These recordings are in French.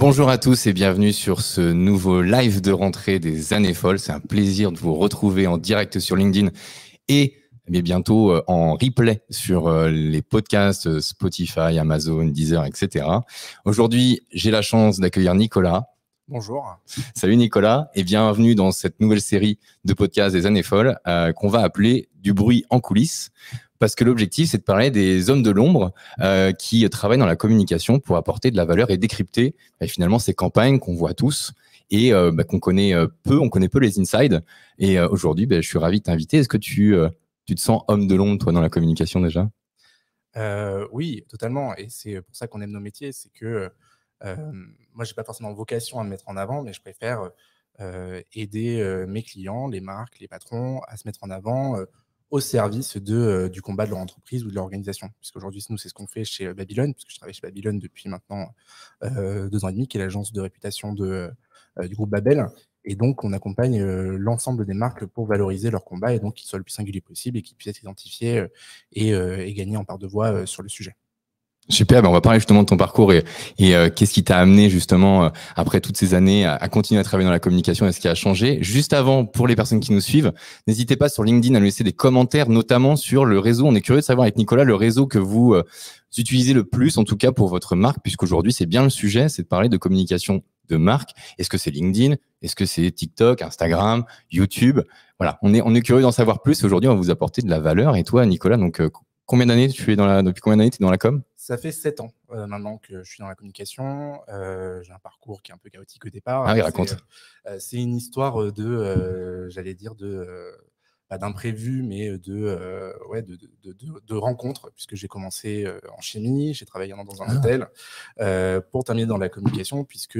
Bonjour à tous et bienvenue sur ce nouveau live de rentrée des années folles. C'est un plaisir de vous retrouver en direct sur LinkedIn et bientôt en replay sur les podcasts Spotify, Amazon, Deezer, etc. Aujourd'hui, j'ai la chance d'accueillir Nicolas. Bonjour. Salut Nicolas et bienvenue dans cette nouvelle série de podcasts des années folles qu'on va appeler Du bruit en coulisses. Parce que l'objectif, c'est de parler des hommes de l'ombre qui travaillent dans la communication pour apporter de la valeur et décrypter finalement ces campagnes qu'on voit tous et qu'on connaît peu, on connaît peu les insides. Et aujourd'hui, je suis ravi de t'inviter. Est-ce que tu te sens homme de l'ombre, toi, dans la communication déjà ? Oui, totalement. Et c'est pour ça qu'on aime nos métiers. C'est que moi, je n'ai pas forcément vocation à me mettre en avant, mais je préfère aider mes clients, les marques, les patrons à se mettre en avant au service du combat de leur entreprise ou de leur organisation. Puisqu'aujourd'hui, nous, c'est ce qu'on fait chez Babylone, puisque je travaille chez Babylone depuis maintenant 2 ans et demi, qui est l'agence de réputation du groupe Babel. Et donc, on accompagne l'ensemble des marques pour valoriser leur combat et donc qu'ils soient le plus singulier possible et qu'ils puissent être identifiés et gagner en part de voix sur le sujet. Super, on va parler justement de ton parcours et qu'est-ce qui t'a amené justement après toutes ces années à continuer à travailler dans la communication et ce qui a changé. Juste avant, pour les personnes qui nous suivent, n'hésitez pas sur LinkedIn à nous laisser des commentaires, notamment sur le réseau. On est curieux de savoir avec Nicolas le réseau que vous utilisez le plus, en tout cas pour votre marque, puisqu'aujourd'hui c'est bien le sujet, c'est de parler de communication de marque. Est-ce que c'est LinkedIn? Est-ce que c'est TikTok, Instagram, YouTube? Voilà, on est curieux d'en savoir plus. Aujourd'hui, on va vous apporter de la valeur. Et toi, Nicolas, donc combien d'années depuis combien d'années tu es dans la com? Ça fait 7 ans maintenant que je suis dans la communication. J'ai un parcours qui est un peu chaotique au départ. Ah oui, raconte. C'est une histoire j'allais dire, pas d'imprévu, mais de rencontres, puisque j'ai commencé en chimie, j'ai travaillé dans un hôtel, pour terminer dans la communication, puisque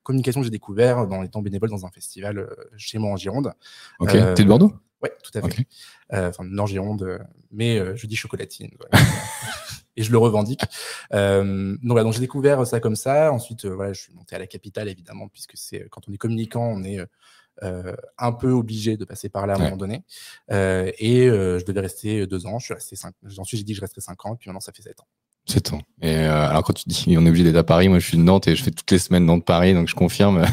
communication, j'ai découvert en étant bénévole dans un festival chez moi en Gironde. Ok, t'es de Bordeaux? Oui, tout à fait. Okay. Enfin, Nord-Gironde, mais je dis chocolatine. Voilà. Et je le revendique. Donc j'ai découvert ça comme ça. Ensuite, je suis monté à la capitale, évidemment, puisque quand on est communicant, on est un peu obligé de passer par là à un moment donné. Je devais rester 2 ans. Je suis resté 5. Ensuite, j'ai dit que je resterais 5 ans, puis maintenant, ça fait 7 ans. 7 ans. Et alors quand tu dis on est obligé d'être à Paris, moi je suis de Nantes et je fais toutes les semaines Nantes-Paris, donc je confirme.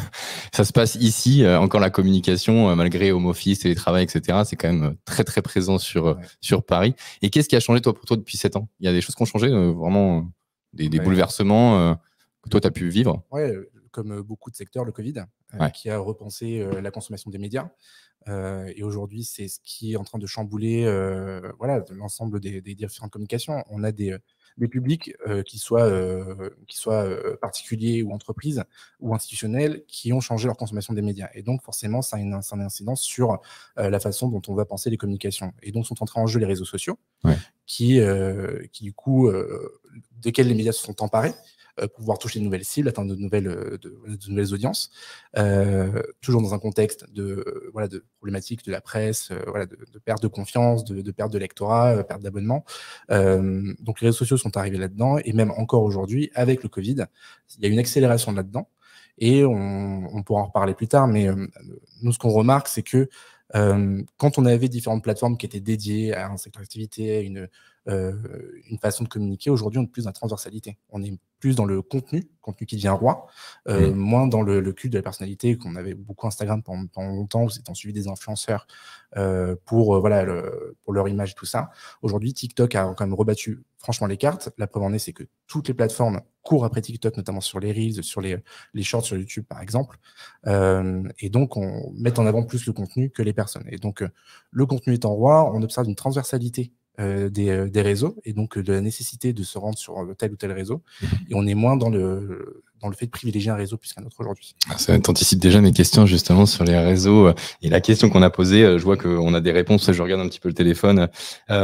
Ça se passe ici, encore la communication, malgré home office, télétravail, etc. C'est quand même très très présent sur Paris. Et qu'est-ce qui a changé pour toi depuis 7 ans? Il y a des choses qui ont changé, vraiment des bouleversements que toi tu as pu vivre? Ouais, comme beaucoup de secteurs, le Covid, qui a repensé la consommation des médias. Et aujourd'hui, c'est ce qui est en train de chambouler l'ensemble des différentes communications. On a des publics qui soient particuliers ou entreprises ou institutionnels qui ont changé leur consommation des médias. Et donc, forcément, ça a une incidence sur la façon dont on va penser les communications. Et donc, sont entrés en jeu les réseaux sociaux qui du coup, desquels les médias se sont emparés pour pouvoir toucher de nouvelles cibles, atteindre de nouvelles audiences, toujours dans un contexte de problématiques de la presse, de perte de confiance, de perte de lectorat, perte d'abonnement. Donc les réseaux sociaux sont arrivés là-dedans, et même encore aujourd'hui, avec le Covid, il y a une accélération là-dedans, et on pourra en reparler plus tard, mais nous, ce qu'on remarque, c'est que quand on avait différentes plateformes qui étaient dédiées à un secteur d'activité, à une façon de communiquer, aujourd'hui, on est plus dans la transversalité. On est plus dans le contenu qui devient roi, moins dans le culte de la personnalité, qu'on avait beaucoup Instagram pendant longtemps, où c'était suivi des influenceurs pour leur image et tout ça. Aujourd'hui, TikTok a quand même rebattu franchement les cartes. La preuve en est, c'est que toutes les plateformes courent après TikTok, notamment sur les Reels, sur les shorts sur YouTube, par exemple. Et donc, on met en avant plus le contenu que les personnes. Et donc, le contenu étant roi, on observe une transversalité des réseaux, et donc de la nécessité de se rendre sur tel ou tel réseau, et on est moins dans le fait de privilégier un réseau plus qu'un autre aujourd'hui. Ça t'anticipe déjà mes questions justement sur les réseaux, et la question qu'on a posée, je vois qu'on a des réponses, je regarde un petit peu le téléphone,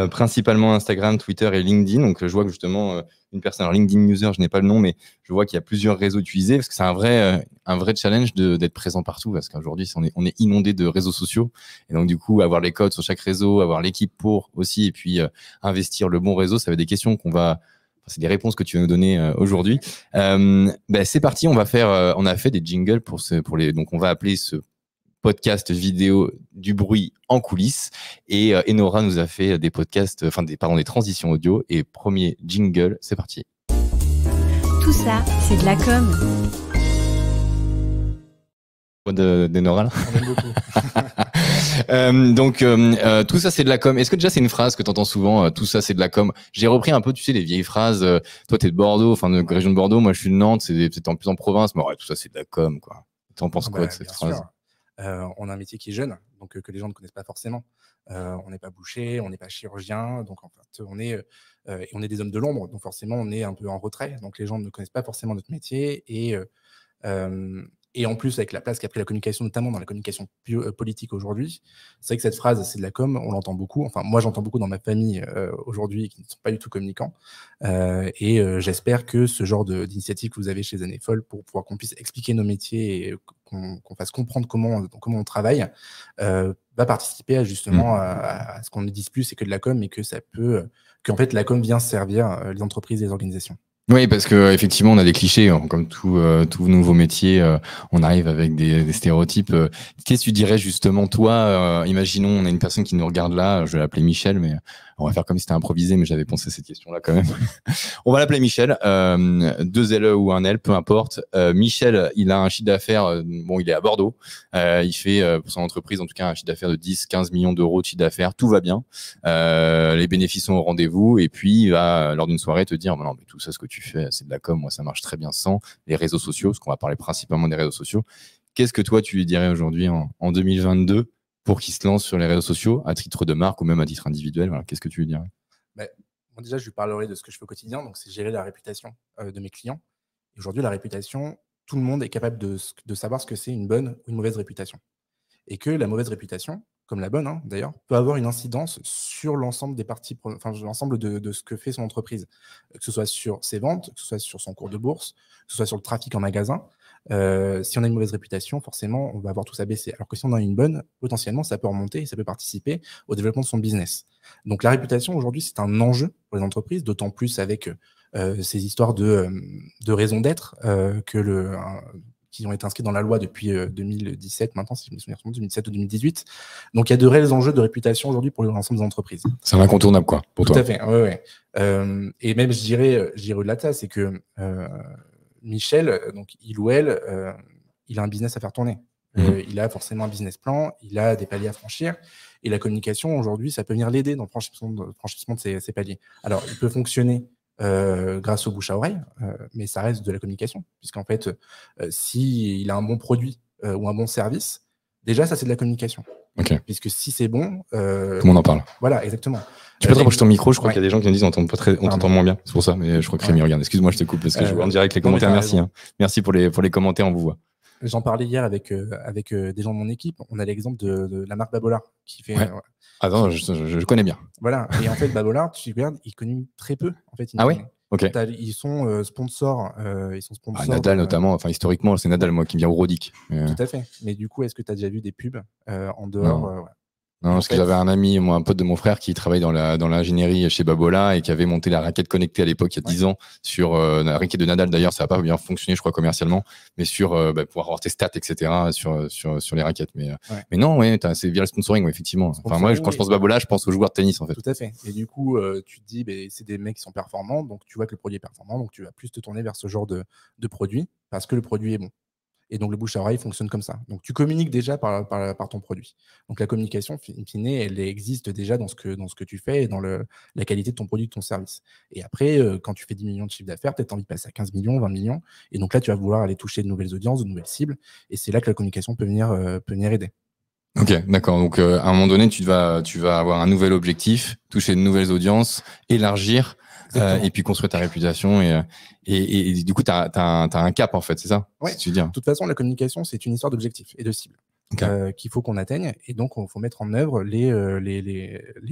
principalement Instagram, Twitter et LinkedIn. Donc je vois que justement une personne, alors LinkedIn User, je n'ai pas le nom, mais je vois qu'il y a plusieurs réseaux utilisés, parce que c'est un vrai challenge d'être présent partout, parce qu'aujourd'hui on est inondé de réseaux sociaux, et donc du coup avoir les codes sur chaque réseau, avoir l'équipe pour aussi, et puis investir le bon réseau, ça va être des questions c'est des réponses que tu vas nous donner aujourd'hui. C'est parti, on a fait des jingles donc on va appeler ce podcast vidéo du bruit en coulisses, et Enora nous a fait des podcasts, des transitions audio, et premier jingle, c'est parti. Tout ça, c'est de la com. D'Enora, On aime beaucoup. Donc tout ça c'est de la com. Est-ce que déjà c'est une phrase que tu entends souvent, tout ça c'est de la com? J'ai repris un peu, tu sais, les vieilles phrases. Toi t'es de Bordeaux, enfin de région de Bordeaux, moi je suis de Nantes, c'est peut-être en plus en province, mais ouais, tout ça c'est de la com, quoi. T'en penses quoi de cette phrase? On a un métier qui est jeune, donc que les gens ne connaissent pas forcément. On n'est pas boucher, on n'est pas chirurgien, donc en fait on est des hommes de l'ombre, donc forcément on est un peu en retrait, donc les gens ne connaissent pas forcément notre métier et en plus, avec la place qu'a pris la communication, notamment dans la communication politique aujourd'hui, c'est vrai que cette phrase, c'est de la com, on l'entend beaucoup. Enfin, moi, j'entends beaucoup dans ma famille aujourd'hui qui ne sont pas du tout communicants. J'espère que ce genre d'initiative que vous avez chez Zenefol pour pouvoir qu'on puisse expliquer nos métiers et qu'on fasse comprendre comment on travaille, va participer justement à ce qu'on ne dise plus c'est que de la com, mais qu'en fait, la com vient servir les entreprises et les organisations. Oui, parce que effectivement, on a des clichés, hein, comme tout nouveau métier, on arrive avec des stéréotypes. Qu'est-ce que tu dirais justement, toi, imaginons, on a une personne qui nous regarde là, je vais l'appeler Michel, mais on va faire comme si c'était improvisé, mais j'avais pensé à cette question-là quand même. On va l'appeler Michel, 2 LE ou 1 L, peu importe. Michel, il a un chiffre d'affaires, bon, il est à Bordeaux, il fait pour son entreprise en tout cas un chiffre d'affaires de 10-15 millions d'euros de chiffre d'affaires, tout va bien, les bénéfices sont au rendez-vous, et puis il va, lors d'une soirée, te dire, non, mais tout ça, ce que tu fais, c'est de la com, moi ça marche très bien sans les réseaux sociaux, parce qu'on va parler principalement des réseaux sociaux. Qu'est-ce que toi tu lui dirais aujourd'hui en 2022 pour qu'il se lance sur les réseaux sociaux à titre de marque ou même à titre individuel? Voilà, qu'est-ce que tu lui dirais? Bon, déjà, je lui parlerai de ce que je fais au quotidien, donc c'est gérer la réputation de mes clients. Et aujourd'hui, la réputation, tout le monde est capable de savoir ce que c'est une bonne ou une mauvaise réputation. Et que la mauvaise réputation, comme la bonne d'ailleurs, peut avoir une incidence sur l'ensemble des parties, enfin l'ensemble de ce que fait son entreprise, que ce soit sur ses ventes, que ce soit sur son cours de bourse, que ce soit sur le trafic en magasin. Si on a une mauvaise réputation, forcément, on va avoir tout ça baisser. Alors que si on a une bonne, potentiellement, ça peut remonter et ça peut participer au développement de son business. Donc la réputation, aujourd'hui, c'est un enjeu pour les entreprises, d'autant plus avec ces histoires de raison d'être qui ont été inscrits dans la loi depuis 2017, maintenant, si je me souviens, 2017 ou 2018. Donc, il y a de réels enjeux de réputation aujourd'hui pour l'ensemble des entreprises. C'est un incontournable, quoi, pour toi. Tout à fait, oui. Et même, je dirais au-delà de ça, c'est que Michel, donc il ou elle, il a un business à faire tourner. Il a forcément un business plan, il a des paliers à franchir. Et la communication, aujourd'hui, ça peut venir l'aider dans le franchissement de ces paliers. Alors, il peut fonctionner grâce au bouche à oreille, mais ça reste de la communication, puisqu'en fait, s'il a un bon produit ou un bon service, déjà, ça, c'est de la communication. Okay. Puisque si c'est bon... tout le monde en parle. Voilà, exactement. Tu peux te rapprocher ton micro, je crois qu'il y a des gens qui me disent on t'entend moins bien. C'est pour ça, mais je crois que Rémi, regarde, excuse-moi, je te coupe, parce que je vois en direct les commentaires. Merci. Hein. Merci pour les commentaires, on vous voit. J'en parlais hier avec des gens de mon équipe. On a l'exemple de la marque Babolat qui fait... Ah non, je connais bien. Voilà. Et en fait, Babolat, tu regardes, ils communiquent très peu. En fait, ah oui. Okay. Ils sont sponsors. Nadal notamment. Enfin, historiquement, c'est Nadal, moi, qui vient au Rodic. Tout à fait. Mais du coup, est-ce que tu as déjà vu des pubs en dehors Non, parce que j'avais un ami, un pote de mon frère qui travaille dans l'ingénierie chez Babolat et qui avait monté la raquette connectée à l'époque, il y a 10 ans, sur la raquette de Nadal. D'ailleurs, ça n'a pas bien fonctionné, je crois, commercialement, mais sur pouvoir avoir tes stats, etc., sur les raquettes. Mais non, c'est via le sponsoring, effectivement. Enfin, moi, quand je pense Babolat, je pense aux joueurs de tennis, en fait. Tout à fait. Et du coup, tu te dis, c'est des mecs qui sont performants, donc tu vois que le produit est performant, donc tu vas plus te tourner vers ce genre de produit parce que le produit est bon. Et donc, le bouche à oreille fonctionne comme ça. Donc, tu communiques déjà par ton produit. Donc, la communication, in fine, elle existe déjà dans ce que tu fais et dans la qualité de ton produit, de ton service. Et après, quand tu fais 10 millions de chiffre d'affaires, peut-être envie de passer à 15 millions, 20 millions. Et donc là, tu vas vouloir aller toucher de nouvelles audiences, de nouvelles cibles. Et c'est là que la communication peut venir aider. Ok, d'accord. Donc, à un moment donné, tu vas avoir un nouvel objectif, toucher de nouvelles audiences, élargir. Et puis construire ta réputation et du coup t'as un cap en fait, c'est ça? Ouais. Si tu veux dire. De toute façon, la communication c'est une histoire d'objectifs et de cibles qu'il faut qu'on atteigne et donc il faut mettre en œuvre les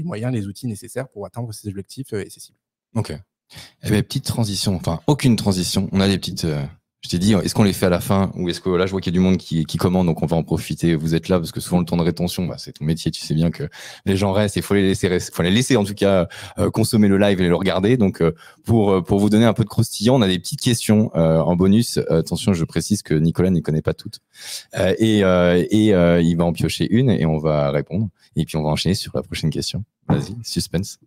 moyens, les outils nécessaires pour atteindre ces objectifs et ces cibles. Ok. Eh bien, petite transition, enfin aucune transition. On a des petites. Je t'ai dit, est-ce qu'on les fait à la fin ou est-ce que là, je vois qu'il y a du monde qui commande, donc on va en profiter. Vous êtes là parce que souvent le temps de rétention, c'est ton métier. Tu sais bien que les gens restent. Il faut les laisser en tout cas consommer le live et le regarder. Donc pour vous donner un peu de croustillant, on a des petites questions en bonus. Attention, je précise que Nicolas n'y connaît pas toutes et il va en piocher une et on va répondre. Et puis on va enchaîner sur la prochaine question. Vas-y, suspense.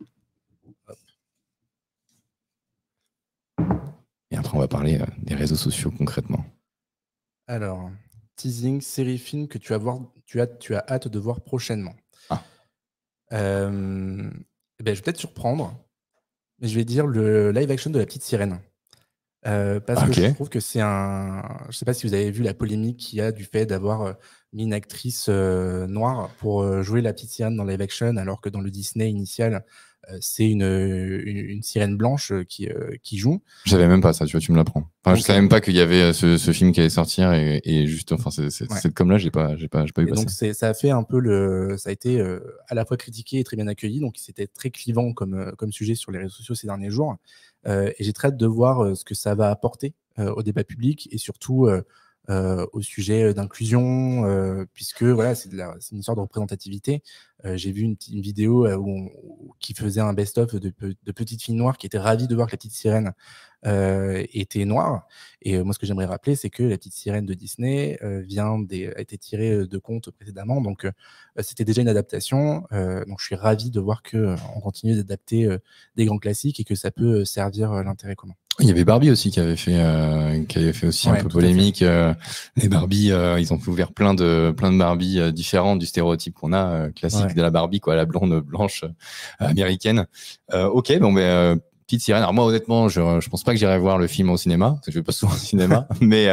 Merde. après, on va parler des réseaux sociaux concrètement. Alors, teasing, série film que tu as hâte de voir prochainement. Je vais peut-être surprendre, mais je vais dire le live action de La Petite Sirène. Parce que je trouve que c'est un... Je ne sais pas si vous avez vu la polémique qu'il y a du fait d'avoir mis une actrice noire pour jouer La Petite Sirène dans live action, alors que dans le Disney initial, c'est une sirène blanche qui joue. Je savais même pas ça, tu vois, tu me l'apprends. Enfin, je savais même pas qu'il y avait ce film qui allait sortir et juste, enfin, cette com-là, j'ai pas eu passer. Donc ça a fait un peu ça a été à la fois critiqué et très bien accueilli. Donc c'était très clivant comme sujet sur les réseaux sociaux ces derniers jours. Et j'ai très hâte de voir ce que ça va apporter au débat public et surtout au sujet d'inclusion, puisque voilà, c'est une histoire de représentativité. J'ai vu une vidéo qui faisait un best-of de petites filles noires qui étaient ravies de voir que La Petite Sirène était noire. Et moi, ce que j'aimerais rappeler, c'est que La Petite Sirène de Disney a été tirée de contes précédemment. Donc, c'était déjà une adaptation. Donc, je suis ravi de voir qu'on continue d'adapter des grands classiques et que ça peut servir l'intérêt commun. Il y avait Barbie aussi qui avait fait aussi un peu polémique. Les Barbie, ils ont ouvert plein de Barbie différentes du stéréotype qu'on a classique de la Barbie, quoi, la blonde blanche américaine. Ok, bon, mais Petite Sirène. Alors moi, honnêtement, je pense pas que j'irai voir le film au cinéma, parce que je vais pas souvent au cinéma, mais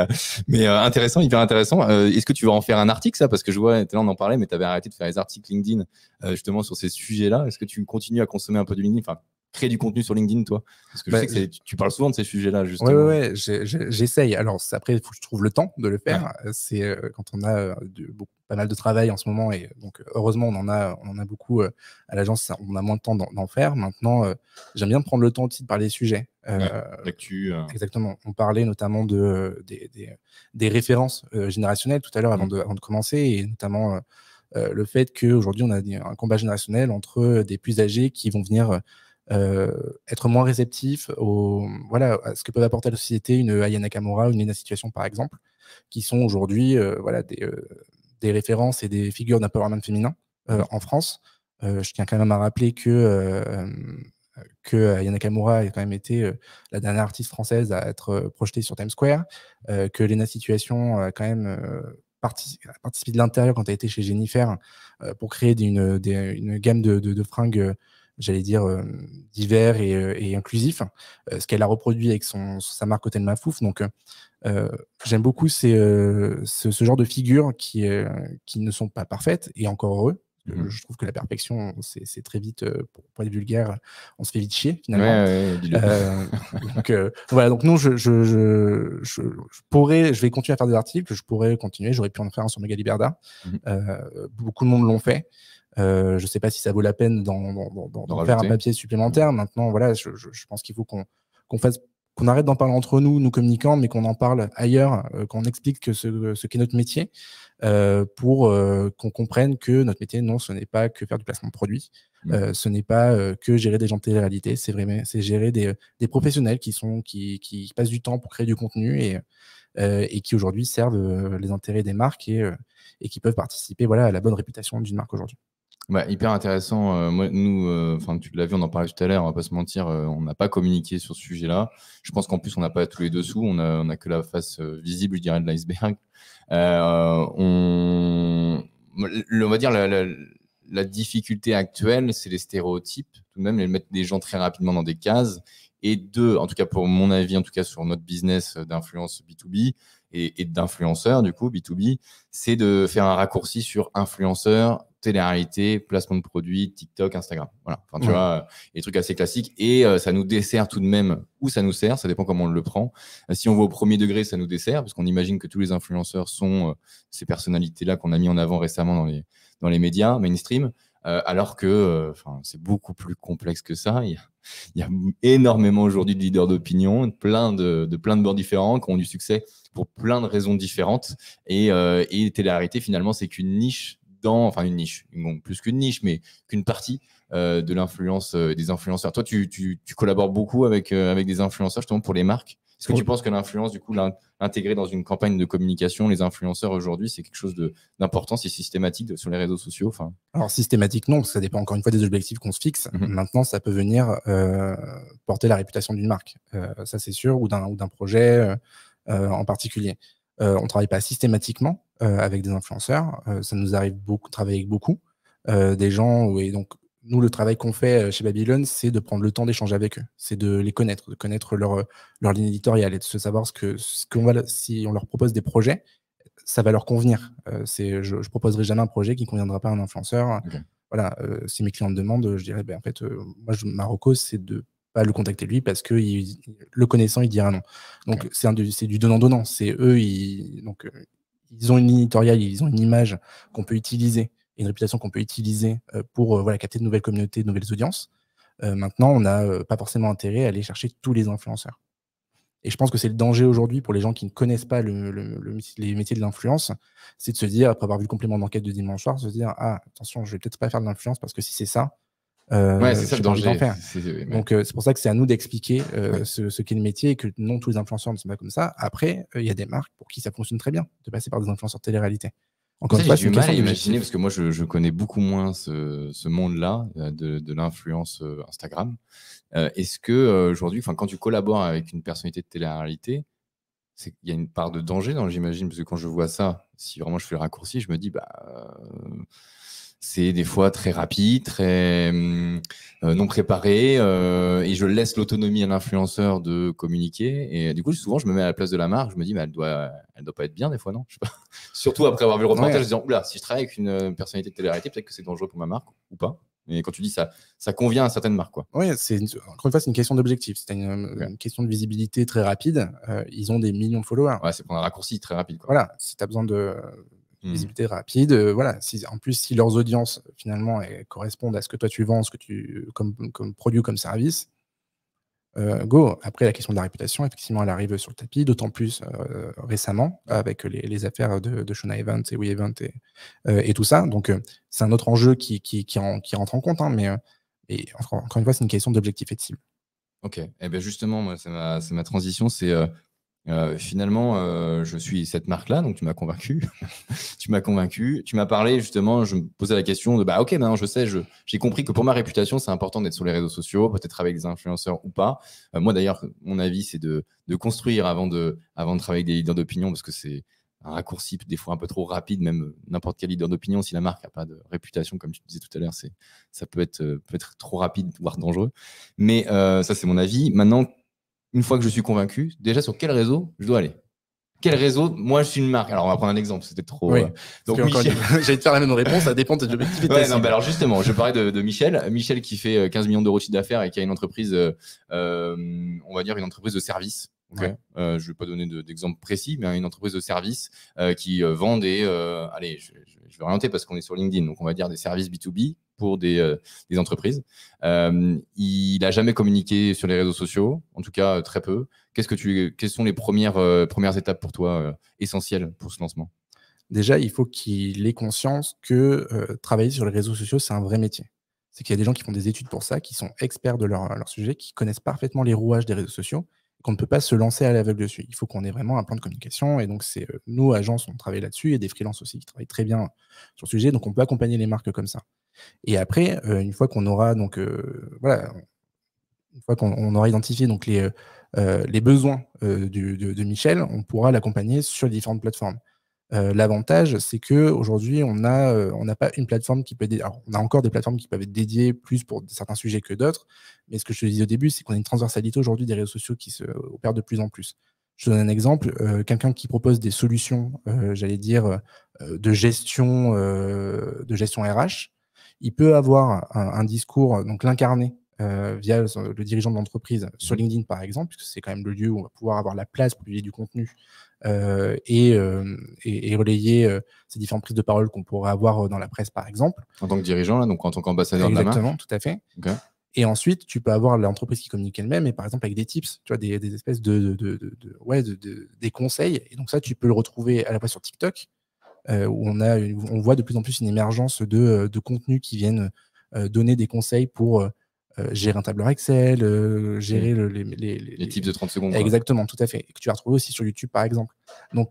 intéressant, hyper intéressant. Est-ce que tu vas en faire un article, ça? Parce que je vois, là, on en parlait, mais tu avais arrêté de faire les articles LinkedIn justement sur ces sujets-là. Est-ce que tu continues à consommer un peu de LinkedIn? Enfin, créer du contenu sur LinkedIn, toi? Parce que je sais que tu parles souvent de ces sujets-là, justement. Ouais, j'essaye. Alors, après, il faut que je trouve le temps de le faire. Ouais. C'est quand on a pas mal de travail en ce moment, et donc heureusement, on en a beaucoup à l'agence, on a moins de temps d'en faire. Maintenant, j'aime bien prendre le temps aussi de parler des sujets. L'actu. Exactement. On parlait notamment des références générationnelles tout à l'heure avant de commencer, et notamment le fait qu'aujourd'hui, on a un combat générationnel entre des plus âgés qui vont venir être moins réceptifs à ce que peuvent apporter à la société une Aya Nakamura ou une Nina Situation, par exemple, qui sont aujourd'hui des références et des figures d'empowerment féminin en France. Je tiens quand même à rappeler que Aya Nakamura a quand même été la dernière artiste française à être projetée sur Times Square, que Lena Situation a quand même participé de l'intérieur quand elle a été chez Jennifer pour créer une gamme de fringues, j'allais dire, divers et inclusif, ce qu'elle a reproduit avec sa marque Hôtel Mafouf. Donc, j'aime beaucoup ce genre de figures qui ne sont pas parfaites, et encore heureux. Je trouve que la perfection, c'est très vite, pour être vulgaire, on se fait vite chier, finalement. Donc, voilà. Donc, non, je vais continuer à faire des articles, je pourrais continuer, j'aurais pu en faire un sur Magali Berda. Beaucoup de monde l'ont fait. Je ne sais pas si ça vaut la peine d'en faire un papier supplémentaire. Maintenant, voilà, je pense qu'il faut qu'on arrête d'en parler entre nous communicants, mais qu'on en parle ailleurs, qu'on explique ce qu'est notre métier, pour qu'on comprenne que notre métier, non, ce n'est pas que faire du placement de produits, ce n'est pas que gérer des gens de télé-réalité, c'est gérer des professionnels qui passent du temps pour créer du contenu et qui aujourd'hui servent les intérêts des marques et qui peuvent participer à la bonne réputation d'une marque aujourd'hui. Hyper intéressant. Nous, tu l'as vu, on en parlait tout à l'heure, on va pas se mentir, on n'a pas communiqué sur ce sujet-là. Je pense qu'en plus, on n'a pas tous les dessous, on a que la face visible, je dirais, de l'iceberg. On va dire la difficulté actuelle, c'est les stéréotypes, tout de même, les mettre des gens très rapidement dans des cases. Et en tout cas pour mon avis, en tout cas sur notre business d'influence B2B et d'influenceurs, du coup, B2B, c'est de faire un raccourci sur influenceurs, télé-réalité, placement de produits, TikTok, Instagram. Voilà. Enfin, tu vois, les trucs assez classiques. Et ça nous dessert tout de même, ou ça nous sert, ça dépend comment on le prend. Si on va au premier degré, ça nous dessert, parce qu'on imagine que tous les influenceurs sont ces personnalités-là qu'on a mis en avant récemment dans les médias mainstream. Alors que c'est beaucoup plus complexe que ça. Il y a énormément aujourd'hui de leaders d'opinion, plein de bords différents qui ont du succès pour plein de raisons différentes. Et télé-réalité, finalement, c'est qu'une niche dans, enfin une niche, bon, plus qu'une niche, mais qu'une partie de l'influence des influenceurs. Toi, tu collabores beaucoup avec des influenceurs justement pour les marques. Est-ce que tu penses que l'influence, du coup, l'intégrer dans une campagne de communication, les influenceurs aujourd'hui, c'est quelque chose d'important, c'est systématique sur les réseaux sociaux? Enfin... Alors, systématique, non, parce que ça dépend encore une fois des objectifs qu'on se fixe. Maintenant, ça peut venir porter la réputation d'une marque. Ça, c'est sûr, ou d'un projet en particulier. On ne travaille pas systématiquement avec des influenceurs. Ça nous arrive de travailler avec beaucoup. Des gens, et donc, nous, le travail qu'on fait chez Babylone, c'est de prendre le temps d'échanger avec eux. C'est de les connaître, de connaître leur ligne éditoriale et de se savoir si on leur propose des projets, ça va leur convenir. Je proposerai jamais un projet qui ne conviendra pas à un influenceur. Okay. Voilà, si mes clients me demandent, je dirais, en fait, moi, ma reco, c'est de pas le contacter lui parce que le connaissant, il dira non. Donc, okay. C'est du donnant-donnant. C'est eux, ils ont une ligne éditoriale, ils ont une image qu'on peut utiliser, une réputation qu'on peut utiliser pour capter de nouvelles communautés, de nouvelles audiences. Maintenant, on n'a pas forcément intérêt à aller chercher tous les influenceurs. Et je pense que c'est le danger aujourd'hui pour les gens qui ne connaissent pas les métiers de l'influence, c'est de se dire, après avoir vu le complément d'enquête de dimanche soir, se dire, ah, attention, je vais peut-être pas faire de l'influence parce que si c'est ça, c'est ça le danger d'en faire. Donc, c'est pour ça que c'est à nous d'expliquer ce qu'est le métier et que non tous les influenceurs ne sont pas comme ça. Après, il y a des marques pour qui ça fonctionne très bien de passer par des influenceurs télé-réalité. Encore une fois, j'ai du mal à imaginer parce que moi, je connais beaucoup moins ce monde-là de l'influence Instagram. Est-ce que aujourd'hui, quand tu collabores avec une personnalité de télé-réalité, il y a une part de danger, j'imagine, parce que quand je vois ça, si vraiment je fais le raccourci, je me dis, c'est des fois très rapide, très non préparé, et je laisse l'autonomie à l'influenceur de communiquer. Et du coup, souvent, je me mets à la place de la marque, je me dis, elle doit pas être bien des fois, non? Je sais pas. Surtout après avoir vu le reportage, en disant, oula, si je travaille avec une personnalité de télé-réalité, peut-être que c'est dangereux pour ma marque ou pas. Et quand tu dis ça convient à certaines marques, quoi. Oui, encore une fois, c'est une question d'objectif. C'est une question de visibilité très rapide. Ils ont des millions de followers. Ouais, c'est pour un raccourci très rapide, quoi. Voilà, si tu as besoin de visibilité rapide, voilà. En plus, si leurs audiences, finalement, correspondent à ce que toi tu vends, comme produit ou comme service, go. Après, la question de la réputation, effectivement, elle arrive sur le tapis, d'autant plus récemment, avec les affaires de Shona Evans et WeEvent et tout ça. Donc, c'est un autre enjeu qui rentre en compte, hein, mais encore une fois, c'est une question d'objectif et de cible. Ok. Et bien justement, moi, c'est ma transition, c'est finalement, je suis cette marque-là, donc tu m'as convaincu. Tu m'as parlé justement, je me posais la question de ok, maintenant je sais, j'ai compris que pour ma réputation, c'est important d'être sur les réseaux sociaux, peut-être avec des influenceurs ou pas. Moi d'ailleurs, mon avis, c'est de construire avant de travailler avec des leaders d'opinion, parce que c'est un raccourci des fois un peu trop rapide, même n'importe quel leader d'opinion, si la marque n'a pas de réputation, comme tu disais tout à l'heure, ça peut être trop rapide, voire dangereux. Mais ça, c'est mon avis. Maintenant, une fois que je suis convaincu, déjà sur quel réseau je dois aller? Quel réseau? Moi, je suis une marque. Alors, on va prendre un exemple, c'était trop. Oui. Donc, j'allais te faire la même réponse, ça dépend de l'objectif. Alors justement, je parlais de Michel. Michel qui fait 15 millions d'euros de chiffre d'affaires et qui a une entreprise, on va dire une entreprise de service. Okay. Je ne vais pas donner d'exemple précis, mais une entreprise de service qui vend des... allez, je vais orienter parce qu'on est sur LinkedIn, donc on va dire des services B2B pour des entreprises. Il n'a jamais communiqué sur les réseaux sociaux, en tout cas très peu. Quelles sont les premières étapes pour toi essentielles pour ce lancement? Déjà, il faut qu'il ait conscience que travailler sur les réseaux sociaux, c'est un vrai métier. C'est qu'il y a des gens qui font des études pour ça, qui sont experts de leur sujet, qui connaissent parfaitement les rouages des réseaux sociaux, qu'on ne peut pas se lancer à l'aveugle dessus. Il faut qu'on ait vraiment un plan de communication. Et donc, c'est nous, agences, on travaille là-dessus. Il y a des freelances aussi qui travaillent très bien sur le sujet. Donc, on peut accompagner les marques comme ça. Et après, une fois qu'on aura une fois qu'on aura identifié donc les besoins de Michel, on pourra l'accompagner sur les différentes plateformes. L'avantage, c'est qu'aujourd'hui, on n'a pas une plateforme qui peut être alors, on a encore des plateformes qui peuvent être dédiées plus pour certains sujets que d'autres, mais ce que je te disais au début, c'est qu'on a une transversalité aujourd'hui des réseaux sociaux qui se opère de plus en plus. Je te donne un exemple, quelqu'un qui propose des solutions, j'allais dire, de gestion RH, il peut avoir un discours, donc l'incarner via le dirigeant de l'entreprise sur LinkedIn, par exemple, puisque c'est quand même le lieu où on va pouvoir avoir la place pour publier du contenu et relayer ces différentes prises de parole qu'on pourrait avoir dans la presse, par exemple. En tant que dirigeant, là, donc en tant qu'ambassadeur de la marque. Exactement, tout à fait. Okay. Et ensuite, tu peux avoir l'entreprise qui communique elle-même, et par exemple avec des tips, tu vois, des espèces des conseils. Et donc ça, tu peux le retrouver à la fois sur TikTok, où on voit de plus en plus une émergence de contenus qui viennent donner des conseils pour gérer un tableur Excel, gérer les types de 30 secondes. Exactement, tout à fait. Et que tu vas retrouver aussi sur YouTube, par exemple. Donc,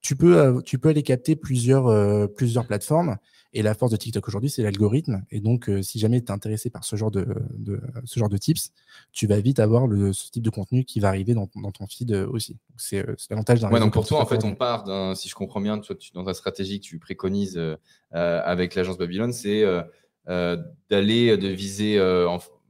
tu peux aller capter plusieurs plateformes. Et la force de TikTok aujourd'hui, c'est l'algorithme. Et donc, si jamais tu es intéressé par ce genre de tips, tu vas vite avoir ce type de contenu qui va arriver dans ton feed aussi. C'est l'avantage d'un réseau. Donc pour toi, en fait, on part si je comprends bien, dans ta stratégie que tu préconises avec l'agence Babylone, c'est de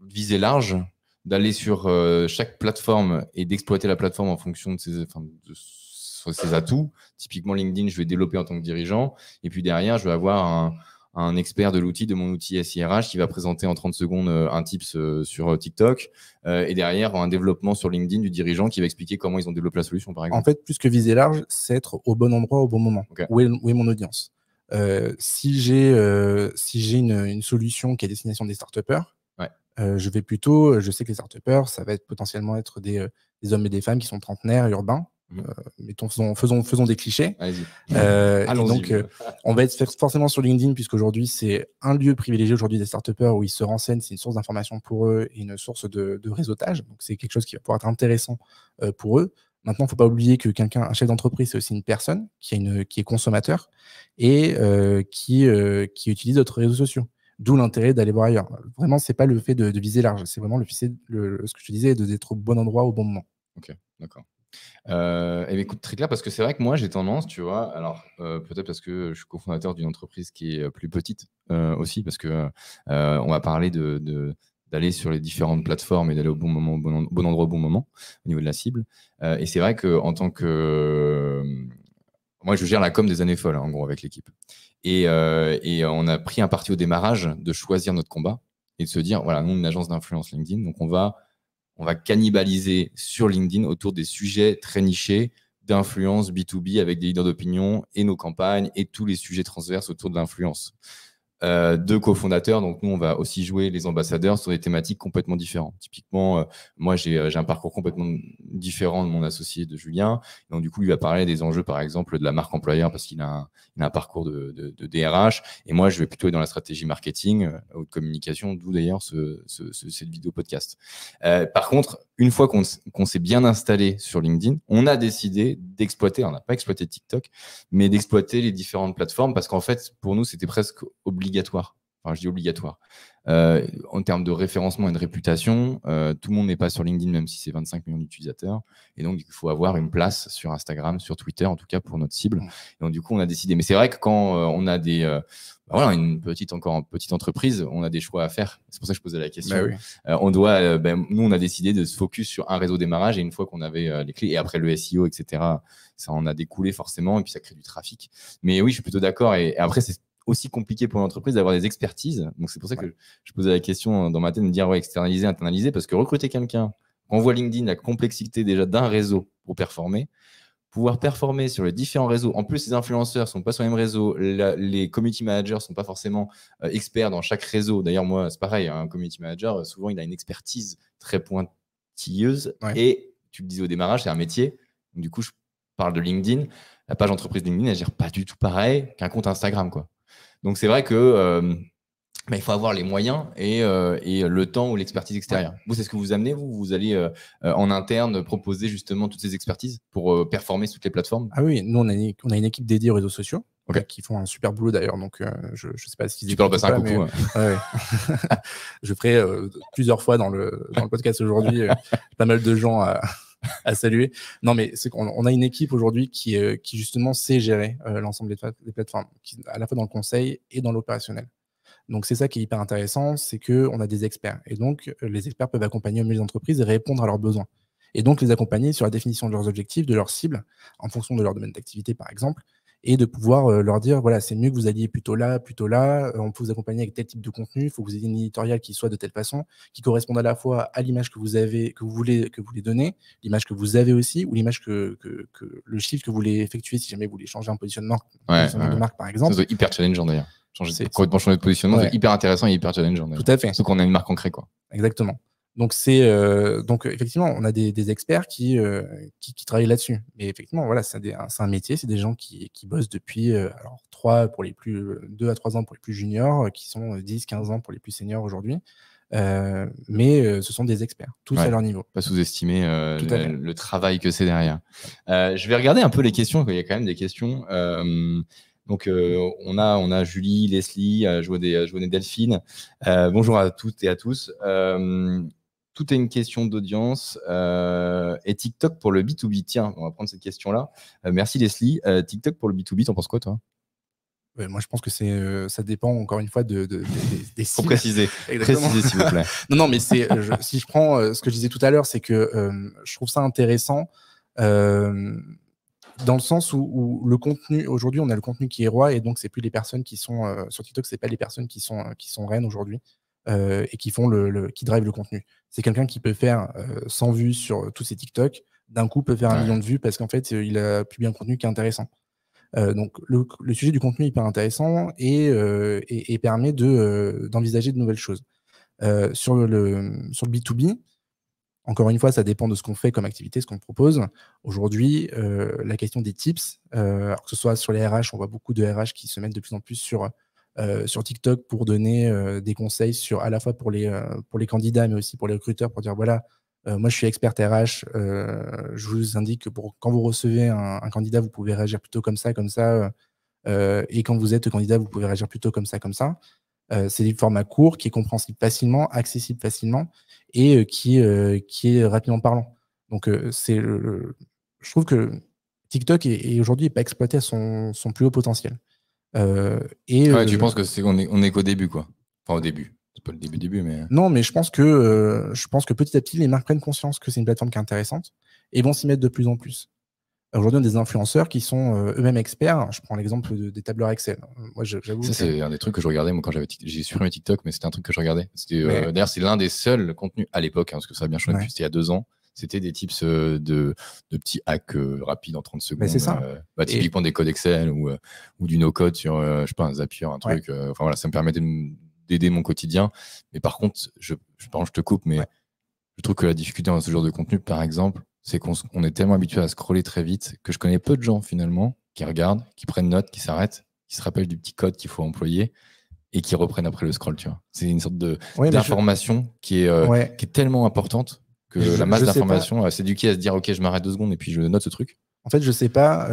viser large, d'aller sur chaque plateforme et d'exploiter la plateforme en fonction de ses atouts. Typiquement, LinkedIn, je vais développer en tant que dirigeant. Et puis derrière, je vais avoir un expert de mon outil SIRH qui va présenter en 30 secondes un tips sur TikTok. Et derrière, un développement sur LinkedIn du dirigeant qui va expliquer comment ils ont développé la solution, par exemple. En fait, plus que viser large, c'est être au bon endroit au bon moment. Okay. Où est mon audience? Si j'ai une solution qui est à destination des start-upers, je sais que les start-upers, ça va potentiellement être des hommes et des femmes qui sont trentenaires, urbains. Faisons des clichés. Donc, on va être forcément sur LinkedIn, puisqu'aujourd'hui, c'est un lieu privilégié aujourd'hui des start-upers où ils se renseignent, c'est une source d'information pour eux et une source de réseautage. Donc, c'est quelque chose qui va pouvoir être intéressant pour eux. Maintenant, il ne faut pas oublier que un chef d'entreprise, c'est aussi une personne qui est consommateur et qui utilise d'autres réseaux sociaux. D'où l'intérêt d'aller voir ailleurs. Vraiment, c'est pas le fait de viser large, c'est vraiment ce que je te disais, d'être au bon endroit au bon moment. Ok, d'accord. Écoute, très clair, parce que c'est vrai que moi j'ai tendance, tu vois, alors peut-être parce que je suis cofondateur d'une entreprise qui est plus petite aussi, parce que on va parler d'aller sur les différentes plateformes et d'aller au bon moment, au bon endroit au bon moment au niveau de la cible. Et c'est vrai que en tant que moi je gère la com des années folles, en gros, avec l'équipe. Et on a pris un parti au démarrage de choisir notre combat et de se dire, voilà, nous, une agence d'influence LinkedIn, donc on va cannibaliser sur LinkedIn autour des sujets très nichés d'influence B2B avec des leaders d'opinion et nos campagnes et tous les sujets transverses autour de l'influence. Deux cofondateurs, donc nous on va aussi jouer les ambassadeurs sur des thématiques complètement différentes. Typiquement, moi j'ai un parcours complètement différent de mon associé de Julien, donc du coup lui va parler des enjeux par exemple de la marque employeur parce qu'il a un parcours de DRH, et moi je vais plutôt être dans la stratégie marketing ou de communication, d'où d'ailleurs cette vidéo podcast. Par contre, une fois qu'on s'est bien installé sur LinkedIn, on a décidé d'exploiter, on n'a pas exploité TikTok, mais d'exploiter les différentes plateformes parce qu'en fait, pour nous, c'était presque obligatoire. Enfin, je dis obligatoire. En termes de référencement et de réputation, tout le monde n'est pas sur LinkedIn, même si c'est 25 millions d'utilisateurs. Et donc, il faut avoir une place sur Instagram, sur Twitter, en tout cas pour notre cible. Et donc, du coup, on a décidé. Mais c'est vrai que quand on a une petite entreprise, on a des choix à faire. C'est pour ça que je posais la question. Nous, on a décidé de se focus sur un réseau démarrage, et une fois qu'on avait les clés, et après le SEO, etc., ça en a découlé forcément, et puis ça crée du trafic. Mais oui, je suis plutôt d'accord. Et après, c'est aussi compliqué pour l'entreprise d'avoir des expertises. Donc, c'est pour ça que je posais la question dans ma tête de me dire, externaliser, internaliser, parce que recruter quelqu'un, quand on voit LinkedIn, la complexité déjà d'un réseau pour performer, pouvoir performer sur les différents réseaux. En plus, les influenceurs ne sont pas sur les mêmes réseaux. Les community managers ne sont pas forcément experts dans chaque réseau. D'ailleurs, moi, c'est pareil. Un community manager, souvent, il a une expertise très pointilleuse. Et tu le disais au démarrage, c'est un métier. Donc, du coup, je parle de LinkedIn. La page entreprise LinkedIn, elle ne gère pas du tout pareil qu'un compte Instagram, quoi. Donc, c'est vrai que il faut avoir les moyens et le temps ou l'expertise extérieure. Vous, c'est ce que vous amenez, vous allez en interne proposer justement toutes ces expertises pour performer sur toutes les plateformes? Ah oui, nous, on a une équipe dédiée aux réseaux sociaux qui font un super boulot d'ailleurs. Donc, je ne sais pas si tu peux leur passer un coucou. Je ferai plusieurs fois dans le podcast aujourd'hui pas mal de gens à saluer. Non, mais c'est qu'on a une équipe aujourd'hui qui justement sait gérer l'ensemble des plateformes, à la fois dans le conseil et dans l'opérationnel. Donc, c'est ça qui est hyper intéressant, c'est qu'on a des experts. Et donc, les experts peuvent accompagner au mieux les entreprises et répondre à leurs besoins. Et donc, les accompagner sur la définition de leurs objectifs, de leurs cibles, en fonction de leur domaine d'activité, par exemple, et de pouvoir leur dire, voilà, c'est mieux que vous alliez plutôt là, on peut vous accompagner avec tel type de contenu, il faut que vous ayez une éditoriale qui soit de telle façon, qui corresponde à la fois à l'image que vous avez, que vous voulez donner, l'image que vous avez aussi, ou l'image que le chiffre que vous voulez effectuer si jamais vous voulez changer un positionnement de marque, par exemple. Ça doit être hyper challengeant d'ailleurs. Complètement changer de positionnement, c'est hyper intéressant et hyper challengeant. Tout à fait. Surtout qu'on a une marque ancrée, quoi. Exactement. Donc, donc effectivement, on a des experts qui travaillent là-dessus. Mais effectivement, voilà, c'est un métier, c'est des gens qui bossent depuis 2 à 3 ans pour les plus juniors, qui sont 10, 15 ans pour les plus seniors aujourd'hui. Mais ce sont des experts, tous à leur niveau. Pas sous-estimer le travail que c'est derrière. Je vais regarder un peu les questions, il y a quand même des questions. Donc, on a Julie, Leslie, je vois des Delphine. Bonjour à toutes et à tous. Tout est une question d'audience. Et TikTok pour le B2B? Tiens, on va prendre cette question-là. Merci Leslie. TikTok pour le B2B, t'en penses quoi, toi? Moi, je pense que ça dépend encore une fois des cibles. Faut préciser. Précisez, s'il vous plaît. Non, mais si je prends ce que je disais tout à l'heure, c'est que je trouve ça intéressant dans le sens où le contenu, aujourd'hui, on a le contenu qui est roi, et donc c'est plus les personnes qui sont sur TikTok, c'est pas les personnes qui sont reines aujourd'hui et qui font qui drive le contenu. C'est quelqu'un qui peut faire 100 vues sur tous ses TikTok, d'un coup peut faire 1 million de vues parce qu'en fait, il a publié un contenu qui est intéressant. Donc le sujet du contenu est hyper intéressant et permet d'envisager de nouvelles choses. Sur le B2B, encore une fois, ça dépend de ce qu'on fait comme activité, ce qu'on propose. Aujourd'hui, la question des tips, alors que ce soit sur les RH, on voit beaucoup de RH qui se mettent de plus en plus sur TikTok pour donner des conseils à la fois pour les candidats, mais aussi pour les recruteurs, pour dire voilà, moi je suis expert RH, je vous indique que quand vous recevez un candidat, vous pouvez réagir plutôt comme ça, et quand vous êtes candidat, vous pouvez réagir plutôt comme ça, comme ça. C'est des formats courts qui est compréhensible facilement, accessible facilement et qui est rapidement parlant. Donc, je trouve que TikTok aujourd'hui n'est pas exploité à son plus haut potentiel. Tu penses que on est qu'au début, quoi. Enfin, au début. C'est pas le début, mais... Non, mais je pense que petit à petit, les marques prennent conscience que c'est une plateforme qui est intéressante et vont s'y mettre de plus en plus. Aujourd'hui, on a des influenceurs qui sont eux-mêmes experts. Je prends l'exemple des tableurs Excel. Moi, j'avoue. Ça, c'est un des trucs que je regardais, moi, quand j'ai supprimé TikTok, mais c'était un truc que je regardais. D'ailleurs, c'est l'un des seuls contenus à l'époque, parce que ça a bien changé depuis, c'était il y a 2 ans. C'était des tips de petits hacks rapides en 30 secondes. C'est ça. Typiquement des codes Excel ou du no-code sur, je sais pas, un Zapier, un truc. Enfin, voilà, ça me permettait d'aider mon quotidien. Mais par contre, je te coupe, mais je trouve que la difficulté dans ce genre de contenu, par exemple, c'est qu'on est tellement habitué à scroller très vite que je connais peu de gens, finalement, qui regardent, qui prennent note, qui s'arrêtent, qui se rappellent du petit code qu'il faut employer et qui reprennent après le scroll, tu vois. C'est une sorte d'information qui est tellement importante que la masse d'informations s'éduquer à se dire, OK, je m'arrête 2 secondes et puis je note ce truc. En fait, je sais pas,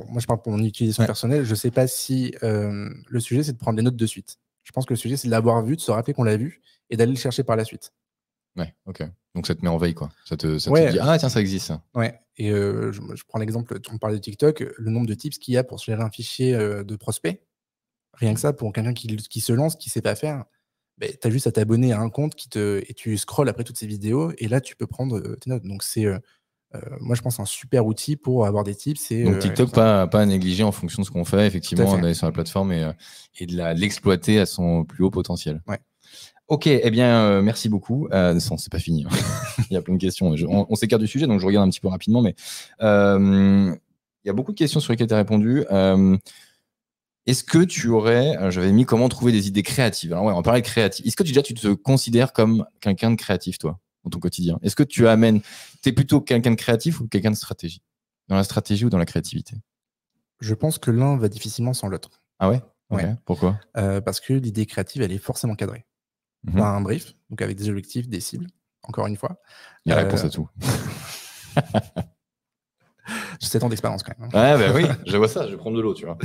moi je parle pour mon utilisation personnelle, je sais pas si le sujet c'est de prendre des notes de suite. Je pense que le sujet c'est de l'avoir vu, de se rappeler qu'on l'a vu et d'aller le chercher par la suite. Ouais, ok. Donc ça te met en veille, quoi. Ça te dit, ah tiens, ça existe. Ça. Ouais. Et je prends l'exemple, on parle de TikTok, le nombre de tips qu'il y a pour gérer un fichier de prospect. Rien que ça, pour quelqu'un qui se lance, qui sait pas faire, tu as juste à t'abonner à un compte et tu scrolles après toutes ces vidéos et là tu peux prendre tes notes. Donc c'est moi je pense un super outil pour avoir des tips. Donc TikTok pas à négliger en fonction de ce qu'on fait, effectivement, d'aller sur la plateforme et de l'exploiter à son plus haut potentiel. Ouais. Ok, eh bien, merci beaucoup. C'est pas fini. Il y a plein de questions. On s'écarte du sujet, donc je regarde un petit peu rapidement, mais il y a beaucoup de questions sur lesquelles tu as répondu. Est-ce que tu aurais, j'avais mis comment trouver des idées créatives. Alors on va parler de créatif. Est-ce que déjà tu te considères comme quelqu'un de créatif, toi, dans ton quotidien? Est-ce que tu es plutôt quelqu'un de créatif ou quelqu'un de stratégie? Dans la stratégie ou dans la créativité? Je pense que l'un va difficilement sans l'autre. Ah ouais? Okay. Ouais. Pourquoi? Parce que l'idée créative, elle est forcément cadrée. On a un brief, donc avec des objectifs, des cibles, encore une fois. Il y a réponse à tout. J'ai 7 ans d'expérience quand même. Ouais, bah oui, je vois ça, je vais prendre de l'eau, tu vois.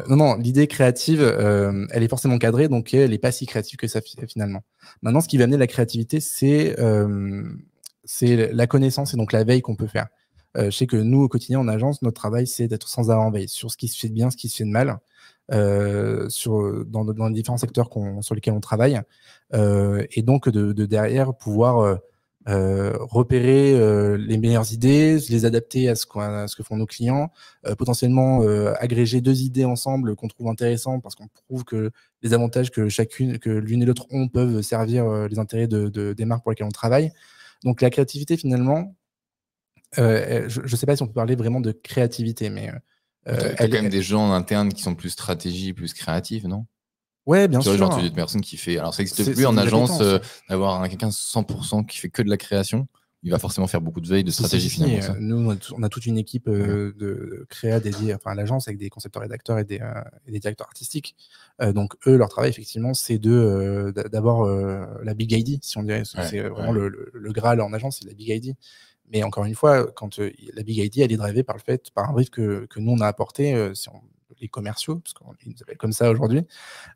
Non, l'idée créative, elle est forcément cadrée, donc elle n'est pas si créative que ça finalement. Maintenant, ce qui va amener la créativité, c'est la connaissance et donc la veille qu'on peut faire. Je sais que nous, au quotidien, en agence, notre travail, c'est d'être sans arrêt en veille sur ce qui se fait de bien, ce qui se fait de mal. Dans les différents secteurs sur lesquels on travaille et donc de derrière pouvoir repérer les meilleures idées, les adapter à ce que font nos clients, potentiellement agréger 2 idées ensemble qu'on trouve intéressantes parce qu'on trouve que les avantages que l'une et l'autre ont peuvent servir les intérêts des marques pour lesquelles on travaille. Donc la créativité finalement, je ne sais pas si on peut parler vraiment de créativité, mais t'as quand même des gens en interne qui sont plus stratégie, plus créatifs, non? Ouais, bien sûr. Genre, tu es une personne qui fait. Alors, ça n'existe plus en agence d'avoir quelqu'un 100% qui fait que de la création. Il va forcément faire beaucoup de veille, de stratégie finalement. Ça. Nous, on a toute une équipe de créa dédiée à l'agence avec des concepteurs rédacteurs et des directeurs artistiques. Donc, eux, leur travail, effectivement, c'est d'avoir la Big ID, si on dirait. C'est vraiment le Graal en agence, c'est la Big ID. Mais encore une fois, quand la Big ID, elle est drivée par un brief que nous, on a apporté, les commerciaux, parce qu'on nous appelle comme ça aujourd'hui.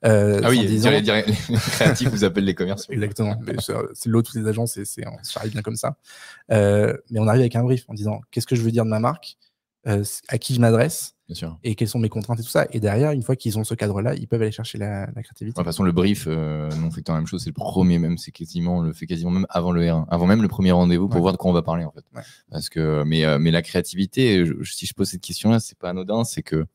Ah oui, les créatifs vous appellent les commerciaux. Exactement. C'est l'autre, toutes les agences, on s'arrive bien comme ça. Mais on arrive avec un brief en disant qu'est-ce que je veux dire de ma marque, à qui je m'adresse, et quelles sont mes contraintes et tout ça. Et derrière, une fois qu'ils ont ce cadre-là, ils peuvent aller chercher la créativité. De toute façon, le brief, nous on fait la même chose. C'est le premier même, on le fait quasiment même avant le R1, avant même le premier rendez-vous pour voir de quoi on va parler en fait. Ouais. Parce que, mais la créativité, si je pose cette question-là, c'est pas anodin, c'est que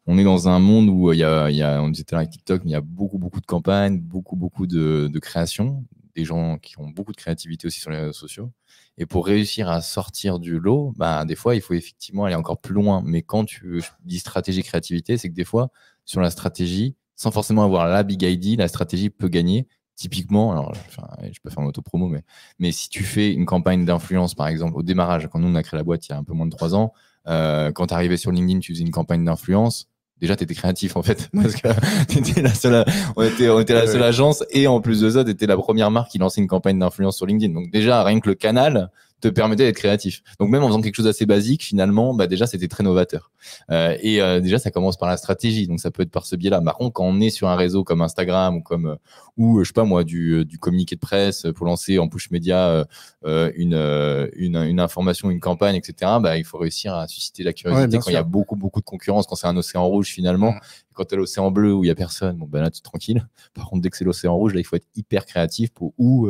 on est dans un monde où on disait tout à l'heure avec TikTok, mais il y a beaucoup de campagnes, beaucoup de créations, des gens qui ont beaucoup de créativité aussi sur les réseaux sociaux. Et pour réussir à sortir du lot, des fois, il faut effectivement aller encore plus loin. Mais quand je dis stratégie créativité, c'est que des fois, sur la stratégie, sans forcément avoir la big ID, la stratégie peut gagner. Typiquement, alors, je peux faire mon auto-promo, mais si tu fais une campagne d'influence, par exemple, au démarrage, quand nous, on a créé la boîte il y a un peu moins de 3 ans, quand tu arrivais sur LinkedIn, tu faisais une campagne d'influence. Déjà, tu étais créatif en fait, parce que on était la seule agence, et en plus de ça, tu étais la première marque qui lançait une campagne d'influence sur LinkedIn. Donc déjà, rien que le canal te permettait d'être créatif. Donc même en faisant quelque chose d'assez basique, finalement, déjà, c'était très novateur. Déjà, ça commence par la stratégie, donc ça peut être par ce biais-là. Par contre, quand on est sur un réseau comme Instagram ou je sais pas moi, du communiqué de presse pour lancer en push média une information, une campagne, etc., il faut réussir à susciter la curiosité quand il y a beaucoup de concurrence, quand c'est un océan rouge finalement. Quand tu as l'océan bleu où il n'y a personne, là, tu es tranquille. Par contre, dès que c'est l'océan rouge, là, il faut être hyper créatif ou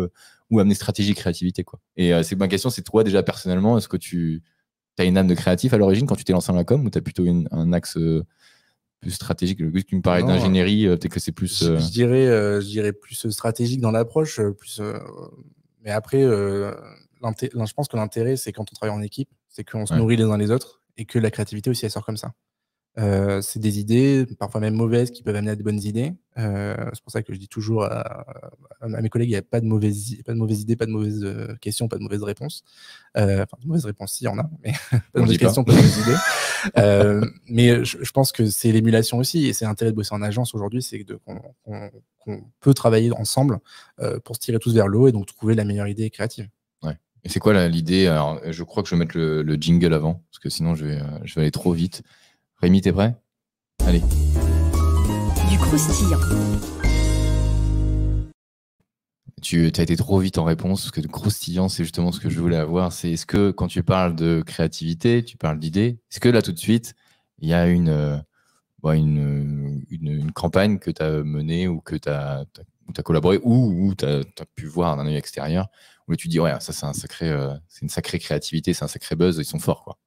amener stratégie, créativité, quoi. Et ma question, c'est toi, déjà, personnellement, est-ce que tu as une âme de créatif à l'origine quand tu t'es lancé dans la com, ou tu as plutôt un axe plus stratégique? Vu que tu me parlais d'ingénierie, peut-être que c'est plus... Je dirais plus stratégique dans l'approche. Mais après, je pense que l'intérêt, c'est quand on travaille en équipe, c'est qu'on se nourrit les uns les autres, et que la créativité aussi, elle sort comme ça. C'est des idées, parfois même mauvaises, qui peuvent amener à de bonnes idées. C'est pour ça que je dis toujours à mes collègues, il n'y a pas de mauvaises idées, pas de mauvaises questions, pas de mauvaises réponses. De mauvaises réponses, si, il y en a, mais pas de mauvaises questions, pas de mauvaises idées. Mais je pense que c'est l'émulation aussi, et c'est l'intérêt de bosser en agence aujourd'hui, c'est qu'on peut travailler ensemble pour se tirer tous vers le haut et donc trouver la meilleure idée créative. Ouais. Et c'est quoi l'idée? Alors, je crois que je vais mettre le jingle avant, parce que sinon je vais aller trop vite. Rémi, t'es prêt? Allez. Du croustillant. Tu as été trop vite en réponse, parce que le croustillant, c'est justement ce que je voulais avoir. C'est, est-ce que quand tu parles de créativité, tu parles d'idées, est-ce que là tout de suite, il y a une campagne que tu as menée ou que tu as collaboré ou tu as pu voir d'un œil extérieur, où tu dis, ouais, ça c'est une sacrée créativité, c'est un sacré buzz, ils sont forts, quoi.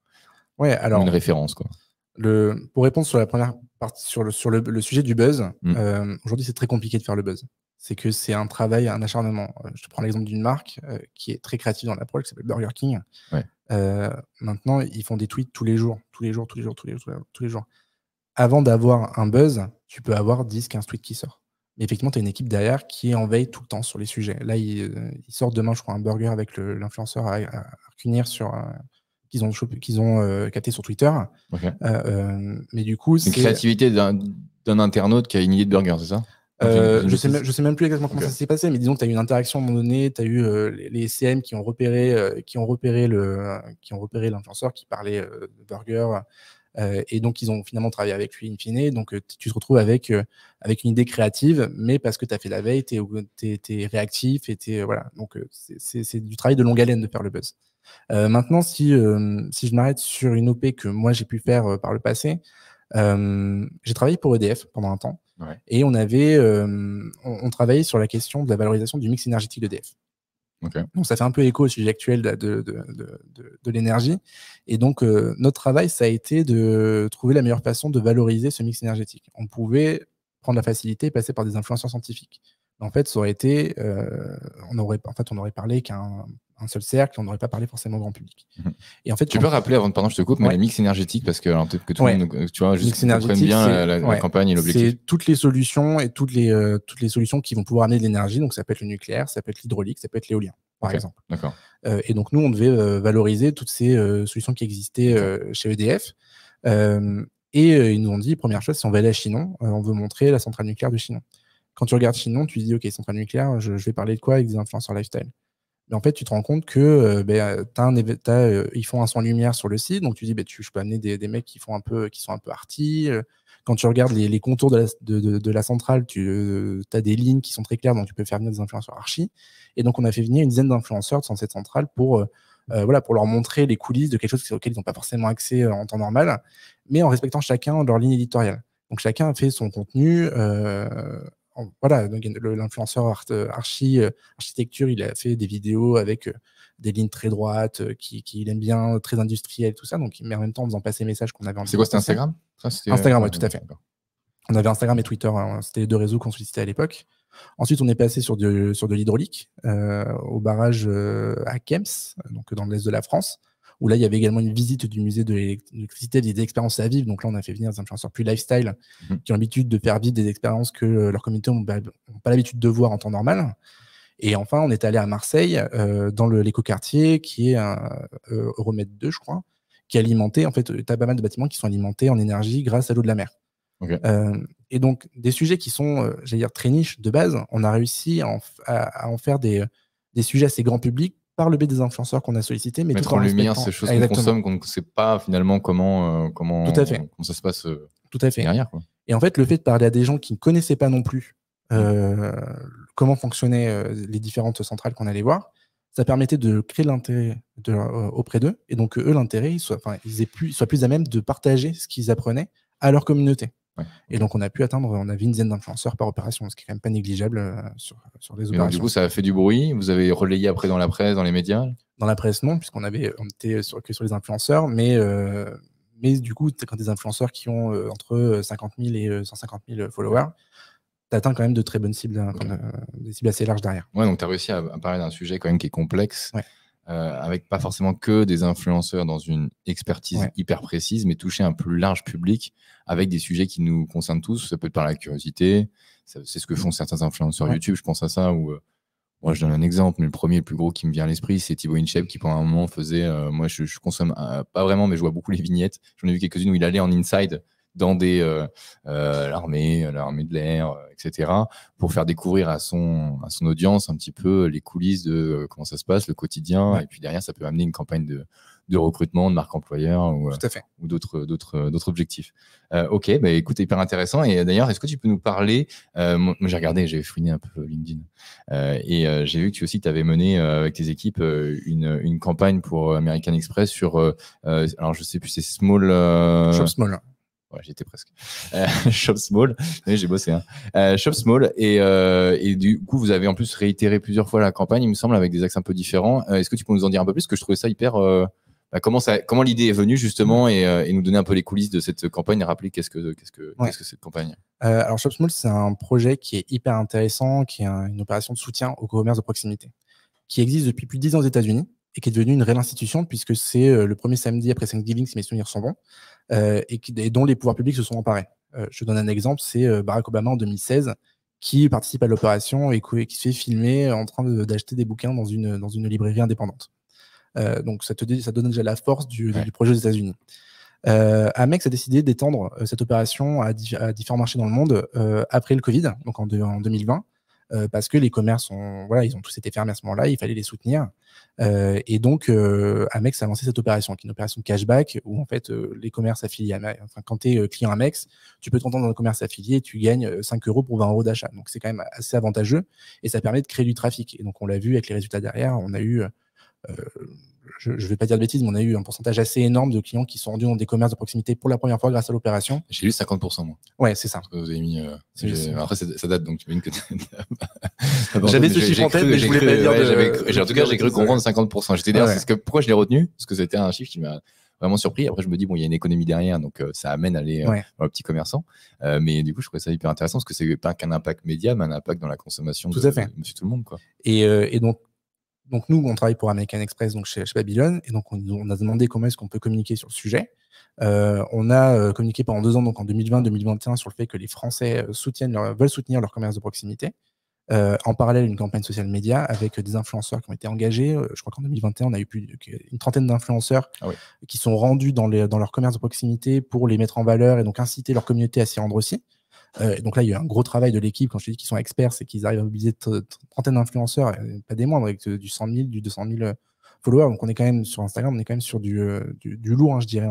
Ouais, alors. Une référence, quoi. Pour répondre sur la première partie, sur le sujet du buzz, aujourd'hui, c'est très compliqué de faire le buzz. C'est que c'est un travail, un acharnement. Je te prends l'exemple d'une marque qui est très créative dans l'approche, qui s'appelle Burger King. Ouais. Maintenant, ils font des tweets tous les jours. Avant d'avoir un buzz, tu peux avoir 10-15 tweets qui sortent. Mais effectivement, tu as une équipe derrière qui est en veille tout le temps sur les sujets. Là, ils sortent demain, je crois, un burger avec l'influenceur à Arcunir qu'ils ont capté sur Twitter. Okay. Mais du coup, c'est une créativité d'un internaute qui a une idée de burger, c'est ça? Je sais même plus exactement comment ça s'est passé, mais disons que tu as eu une interaction à un moment donné, tu as eu les CM qui ont repéré l'influenceur qui parlait de burger, et donc ils ont finalement travaillé avec lui in fine. Donc tu te retrouves avec une idée créative, mais parce que tu as fait la veille, tu es réactif, et voilà. Donc c'est du travail de longue haleine de faire le buzz. Maintenant, si je m'arrête sur une OP que moi j'ai pu faire par le passé, j'ai travaillé pour EDF pendant un temps, et on travaillait sur la question de la valorisation du mix énergétique d'EDF. Okay. Donc ça fait un peu écho au sujet actuel de l'énergie, et donc notre travail, ça a été de trouver la meilleure façon de valoriser ce mix énergétique. On pouvait prendre la facilité et passer par des influenceurs scientifiques. En fait, ça aurait été, on aurait parlé qu'un seul cercle, on n'aurait pas parlé forcément au grand public. Et en fait, tu peux rappeler, avant, pardon, je te coupe, mais les mix énergétiques, parce que peut-être que tout le monde, tu vois, juste comprenne bien la campagne et l'objectif. C'est toutes les solutions et toutes les solutions qui vont pouvoir amener de l'énergie. Donc, ça peut être le nucléaire, ça peut être l'hydraulique, ça peut être l'éolien, par exemple. D'accord. Et donc, nous, on devait valoriser toutes ces solutions qui existaient chez EDF. Et ils nous ont dit, première chose, si on va aller à Chinon, on veut montrer la centrale nucléaire de Chinon. Quand tu regardes Chinon, tu te dis, OK, centrale nucléaire, je vais parler de quoi avec des influenceurs lifestyle. Mais en fait, tu te rends compte que ils font un son lumière sur le site, donc tu dis, je peux amener des mecs qui sont un peu arty. Quand tu regardes les contours de la centrale, tu as des lignes qui sont très claires, donc tu peux faire venir des influenceurs archi. Et donc, on a fait venir une dizaine d'influenceurs dans cette centrale pour leur montrer les coulisses de quelque chose auquel ils n'ont pas forcément accès en temps normal, mais en respectant chacun leur ligne éditoriale. Donc, chacun a fait son contenu. L'influenceur architecture, il a fait des vidéos avec des lignes très droites, qu'il aime bien, très industrielles, tout ça. Donc, mais en même temps, en faisant passer les messages qu'on avait envie. C'est quoi, c'était Instagram? Instagram, oui, tout à fait. On avait Instagram et Twitter, c'était les deux réseaux qu'on sollicitait à l'époque. Ensuite, on est passé sur de l'hydraulique, au barrage à Kems, donc dans l'est de la France, où là, il y avait également une visite du musée de l'électricité, des expériences à vivre. Donc là, on a fait venir des influenceurs plus lifestyle qui ont l'habitude de faire vivre des expériences que leur communauté n'ont pas l'habitude de voir en temps normal. Et enfin, on est allé à Marseille, dans l'écoquartier, qui est Euromède 2, je crois, qui est alimenté. En fait, tu as pas mal de bâtiments qui sont alimentés en énergie grâce à l'eau de la mer. Okay. Et donc, des sujets qui sont, j'allais dire, très niches de base, on a réussi à en faire des sujets assez grand public par le biais des influenceurs qu'on a sollicités. Mais mettre en lumière ces choses qu'on consomme, qu'on ne sait pas finalement comment ça se passe derrière. Quoi. Et en fait, le fait de parler à des gens qui ne connaissaient pas non plus comment fonctionnaient les différentes centrales qu'on allait voir, ça permettait de créer l'intérêt auprès d'eux. Et donc, eux, l'intérêt, ils soient plus à même de partager ce qu'ils apprenaient à leur communauté. Ouais. Et donc, on avait une dizaine d'influenceurs par opération, ce qui est quand même pas négligeable sur les opérations. Donc, du coup, ça a fait du bruit. Vous avez relayé après dans la presse, dans les médias? Dans la presse, non, puisqu'on était que sur les influenceurs. Mais du coup, quand des influenceurs qui ont entre 50 000 et 150 000 followers, tu atteins quand même de très bonnes cibles, des cibles assez larges derrière. Ouais, donc tu as réussi à parler d'un sujet quand même qui est complexe. Ouais. Avec pas forcément que des influenceurs dans une expertise hyper précise, mais toucher un plus large public avec des sujets qui nous concernent tous. Ça peut être par la curiosité, c'est ce que font certains influenceurs YouTube, je pense à ça, ou moi je donne un exemple, mais le premier, le plus gros qui me vient à l'esprit, c'est Thibaut InShape qui pendant un moment faisait, moi je consomme pas vraiment, mais je vois beaucoup les vignettes, j'en ai vu quelques-unes où il allait en inside dans l'armée de l'air, etc., pour faire découvrir à son audience un petit peu les coulisses de comment ça se passe, le quotidien, et puis derrière, ça peut amener une campagne de recrutement, de marque employeur ou d'autres objectifs. Ok, bah, écoute, hyper intéressant. Et d'ailleurs, est-ce que tu peux nous parler, moi j'ai regardé, j'ai fouiné un peu LinkedIn, et j'ai vu que tu avais mené avec tes équipes une campagne pour American Express sur, alors je sais plus, c'est Small... Shop Small. Ouais, j'étais presque. Shop Small, oui, j'ai bossé. Shop Small, et du coup, vous avez en plus réitéré plusieurs fois la campagne, il me semble, avec des axes un peu différents. Est-ce que tu peux nous en dire un peu plus? Parce que je trouvais ça hyper... comment l'idée est venue justement, et nous donner un peu les coulisses de cette campagne et rappeler qu'est-ce que cette campagne? Alors Shop Small, c'est un projet qui est hyper intéressant, qui est une opération de soutien au commerce de proximité, qui existe depuis plus de 10 ans aux États-Unis et qui est devenu une réelle institution puisque c'est le premier samedi après Thanksgiving, si mes souvenirs sont bons, et dont les pouvoirs publics se sont emparés. Je donne un exemple, c'est Barack Obama en 2016 qui participe à l'opération et qui se fait filmer en train d'acheter des bouquins dans une librairie indépendante. Donc ça donne déjà la force du projet aux États-Unis. Amex a décidé d'étendre cette opération à différents marchés dans le monde après le Covid, donc en 2020. Parce que les commerces ils ont tous été fermés à ce moment-là, il fallait les soutenir. Et donc, Amex a lancé cette opération, qui est une opération de cashback, où en fait, les commerces affiliés quand tu es client Amex, tu peux t'entendre dans le commerce affilié et tu gagnes 5 € pour 20 € d'achat. Donc, c'est quand même assez avantageux et ça permet de créer du trafic. Et donc, on l'a vu avec les résultats derrière, on a eu... je ne vais pas dire de bêtises, mais on a eu un pourcentage assez énorme de clients qui sont rendus dans des commerces de proximité pour la première fois grâce à l'opération. J'ai lu 50%, moi. Ouais, c'est ça. Vous avez mis, après, ça date, donc tu imagines que... J'avais ce chiffre en tête, mais je voulais pas dire... En tout cas, j'ai cru comprendre 50%. J'étais derrière, pourquoi je l'ai retenu? Parce que c'était un chiffre qui m'a vraiment surpris. Après, je me dis, bon, il y a une économie derrière, donc ça amène à aller dans le petit commerçant. Mais du coup, je trouvais ça hyper intéressant parce que c'est pas qu'un impact média, mais un impact dans la consommation de monsieur tout le monde, quoi. Et donc nous, on travaille pour American Express, donc chez Babylone, et donc on a demandé comment est-ce qu'on peut communiquer sur le sujet. On a communiqué pendant 2 ans, donc en 2020-2021, sur le fait que les Français veulent soutenir leur commerce de proximité. En parallèle, une campagne social média avec des influenceurs qui ont été engagés. Je crois qu'en 2021, on a eu plus d'une trentaine d'influenceurs qui sont rendus dans leur commerce de proximité pour les mettre en valeur et donc inciter leur communauté à s'y rendre aussi. Et donc là, il y a eu un gros travail de l'équipe. Quand je dis qu'ils sont experts, c'est qu'ils arrivent à mobiliser une trentaine d'influenceurs, pas des moindres, avec du 100 000, du 200 000 followers. Donc on est quand même sur Instagram, on est quand même sur du lourd, hein, je dirais,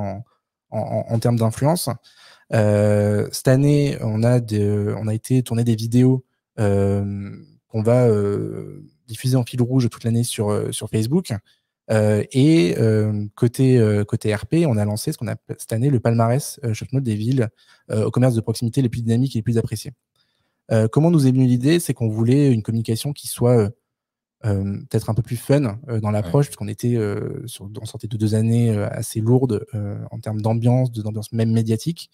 en termes d'influence. Cette année, on a été tourner des vidéos qu'on va diffuser en fil rouge toute l'année sur Facebook. Côté RP, on a lancé ce qu'on appelle cette année le palmarès Shopnote des villes au commerce de proximité les plus dynamiques et les plus appréciées. Comment nous est venue l'idée? C'est qu'on voulait une communication qui soit peut-être un peu plus fun dans l'approche, puisqu'on était on sortait de 2 années assez lourdes en termes d'ambiance même médiatique.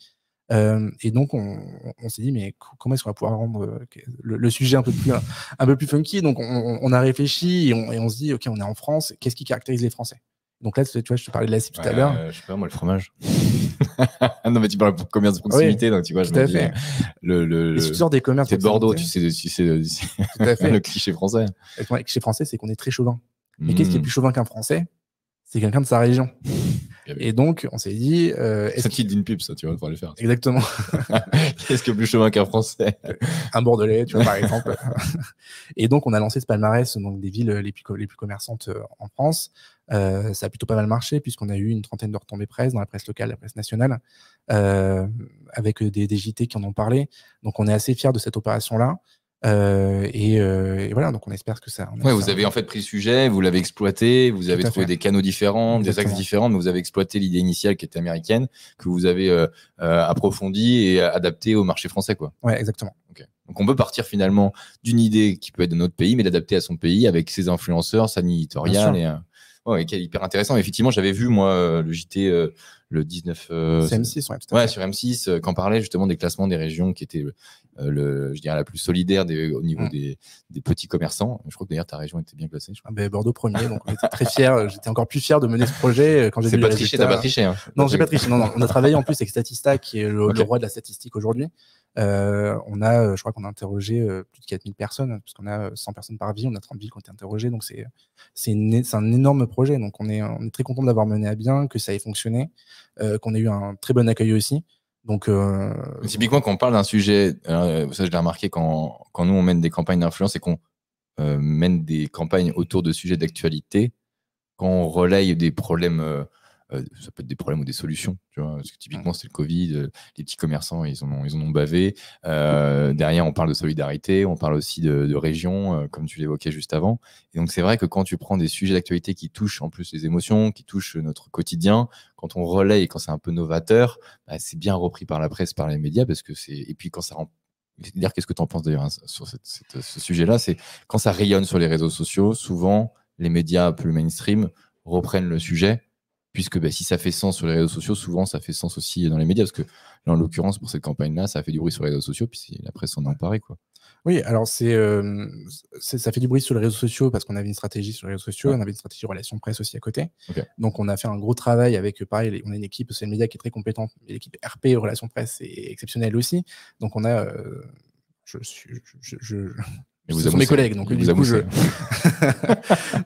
Et donc on s'est dit, mais comment est-ce qu'on va pouvoir rendre le sujet un peu plus funky? Donc on a réfléchi et on se dit, ok, on est en France, qu'est-ce qui caractérise les Français? Donc là, tu vois, je te parlais de la cible tout à l'heure. Je sais pas, moi, le fromage. Non, mais tu parles de commerce de proximité, donc tu vois, je me dis, les successeurs des commerces de Bordeaux, tu sais tout à fait. le cliché français. Le cliché français, c'est qu'on est très chauvin. Mais qu'est-ce qui est plus chauvin qu'un Français? C'est quelqu'un de sa région. Et donc, on s'est dit... ça titre d'une pub, ça, tu vois, pour le faire. Exactement. Qu'est-ce que plus chauvin qu'un Français? Un Bordelais, tu vois, par exemple. Et donc, on a lancé ce palmarès donc, des villes les plus commerçantes en France. Ça a plutôt pas mal marché, puisqu'on a eu une trentaine de retombées presse dans la presse locale, la presse nationale, avec des JT qui en ont parlé. Donc, on est assez fiers de cette opération-là. Et voilà, donc on espère que ça. Vous avez en fait pris le sujet, vous l'avez exploité, vous avez trouvé des canaux différents, des axes différents, mais vous avez exploité l'idée initiale qui était américaine, que vous avez approfondie et adaptée au marché français, quoi. Ouais, exactement. Okay. Donc on peut partir finalement d'une idée qui peut être de notre pays, mais l'adapter à son pays avec ses influenceurs, sa ligne éditoriale. Qui est hyper intéressant. Effectivement, j'avais vu moi le JT le 19 c'est M6, ouais, tout à fait. Sur M6 quand parlait justement des classements des régions qui étaient je dirais la plus solidaire au niveau des petits commerçants. Je crois que d'ailleurs ta région était bien classée. Bordeaux premier, donc on était très fiers. J'étais encore plus fier de mener ce projet quand j'ai vu les résultats. C'est pas triché, t'as pas triché, hein. Non, j'ai pas triché. Non, on a travaillé en plus avec Statista, qui est le roi de la statistique aujourd'hui. Je crois qu'on a interrogé plus de 4000 personnes, puisqu'on a 100 personnes par ville, on a 30 villes qui ont été interrogées, donc c'est un énorme projet. Donc on est très content de l'avoir mené à bien, que ça ait fonctionné, qu'on ait eu un très bon accueil aussi. Donc, typiquement, quand on parle d'un sujet, ça je l'ai remarqué quand nous on mène des campagnes d'influence et qu'on mène des campagnes autour de sujets d'actualité, quand on relaye des problèmes, ça peut être des problèmes ou des solutions, tu vois, parce que typiquement c'est le Covid, les petits commerçants ils en ont bavé. Derrière on parle de solidarité, on parle aussi de région, comme tu l'évoquais juste avant. Et donc c'est vrai que quand tu prends des sujets d'actualité qui touchent en plus les émotions, qui touchent notre quotidien, quand on relaye et quand c'est un peu novateur, c'est bien repris par la presse, par les médias, parce que et puis quand ça rend... Qu'est-ce que tu en penses d'ailleurs sur ce sujet-là, c'est quand ça rayonne sur les réseaux sociaux, souvent les médias plus mainstream reprennent le sujet, puisque si ça fait sens sur les réseaux sociaux, souvent ça fait sens aussi dans les médias, parce que là, en l'occurrence, pour cette campagne-là, ça a fait du bruit sur les réseaux sociaux, puis la presse s'en est emparée, quoi. Oui, alors ça fait du bruit sur les réseaux sociaux parce qu'on avait une stratégie sur les réseaux sociaux, on avait une stratégie relations presse aussi à côté. Donc on a fait un gros travail avec, pareil, on a une équipe social media qui est très compétente, l'équipe RP relations presse est exceptionnelle aussi. Donc on a, ce sont mes collègues, donc du coup,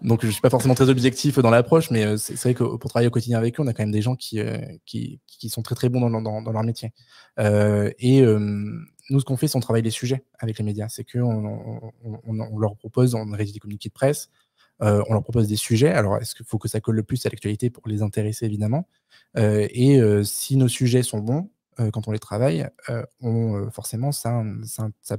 donc je suis pas forcément très objectif dans l'approche, mais c'est vrai que pour travailler au quotidien avec eux, on a quand même des gens qui sont très très bons dans leur métier. Nous, ce qu'on fait, c'est on travaille les sujets avec les médias. C'est qu'on leur propose, on rédige des communiqués de presse, on leur propose des sujets. Alors, est-ce qu'il faut que ça colle le plus à l'actualité pour les intéresser, évidemment. Si nos sujets sont bons, quand on les travaille, forcément, ça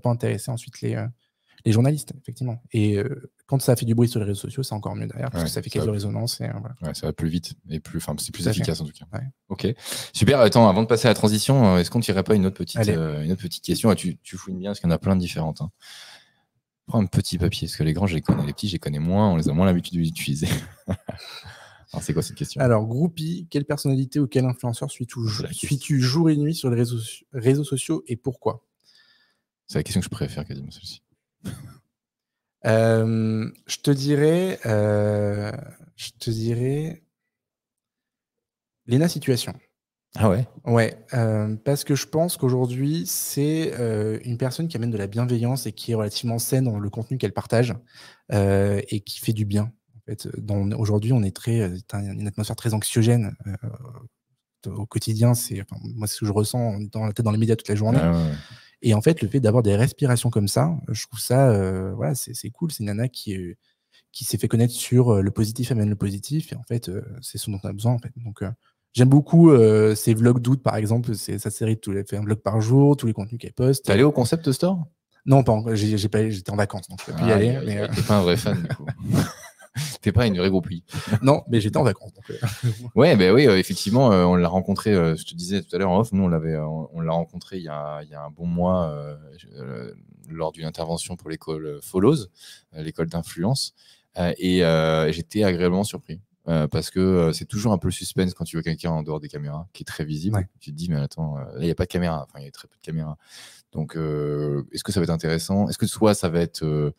peut intéresser ensuite les journalistes, effectivement. Et quand ça fait du bruit sur les réseaux sociaux, c'est encore mieux derrière, parce que ça fait quelques résonances. Voilà. Ça va plus vite et c'est plus efficace en tout cas. Ouais. Ok, super. Attends, avant de passer à la transition, est-ce qu'on tirerait pas une autre petite question? Tu fouines bien, parce qu'il y en a plein de différentes. Hein. Prends un petit papier, parce que les grands, je les connais. Les petits, je les connais moins. On les a moins l'habitude d'utiliser. Alors, c'est quoi cette question? Alors, groupie, quelle personnalité ou quel influenceur suis-tu jour et nuit sur les réseaux sociaux et pourquoi? C'est la question que je préfère quasiment, celle-ci. Je te dirais Léna Situation. Ah ouais? Ouais, parce que je pense qu'aujourd'hui, c'est une personne qui amène de la bienveillance et qui est relativement saine dans le contenu qu'elle partage et qui fait du bien. En fait, aujourd'hui, on est une atmosphère très anxiogène au quotidien. Moi, c'est ce que je ressens en étant dans les médias toute la journée. Ah ouais. Et en fait, le fait d'avoir des respirations comme ça, je trouve ça, voilà, c'est cool. C'est une nana qui s'est fait connaître sur le positif amène le positif. Et en fait, c'est ce dont on a besoin. En fait. Donc, j'aime beaucoup ses vlogs d'août, par exemple. C'est sa série elle fait un vlog par jour, tous les contenus qu'elle poste. T'es allé au Concept Store? Non, pas encore. J'étais en vacances, donc je peux plus y aller. T'es pas un vrai fan, du coup. T'es pas une vraie groupie. Non, mais j'étais en vacances. Donc, ouais, ben oui, effectivement, on l'a rencontré, je te disais tout à l'heure en off, nous on l'a rencontré il y a un bon mois lors d'une intervention pour l'école Follows, l'école d'influence, et j'étais agréablement surpris. Parce que c'est toujours un peu le suspense quand tu vois quelqu'un en dehors des caméras qui est très visible. Ouais. Tu te dis, mais attends, là, il n'y a pas de caméra. Enfin, il y a très peu de caméras. Donc, est-ce que ça va être intéressant? Est-ce que soit ça va être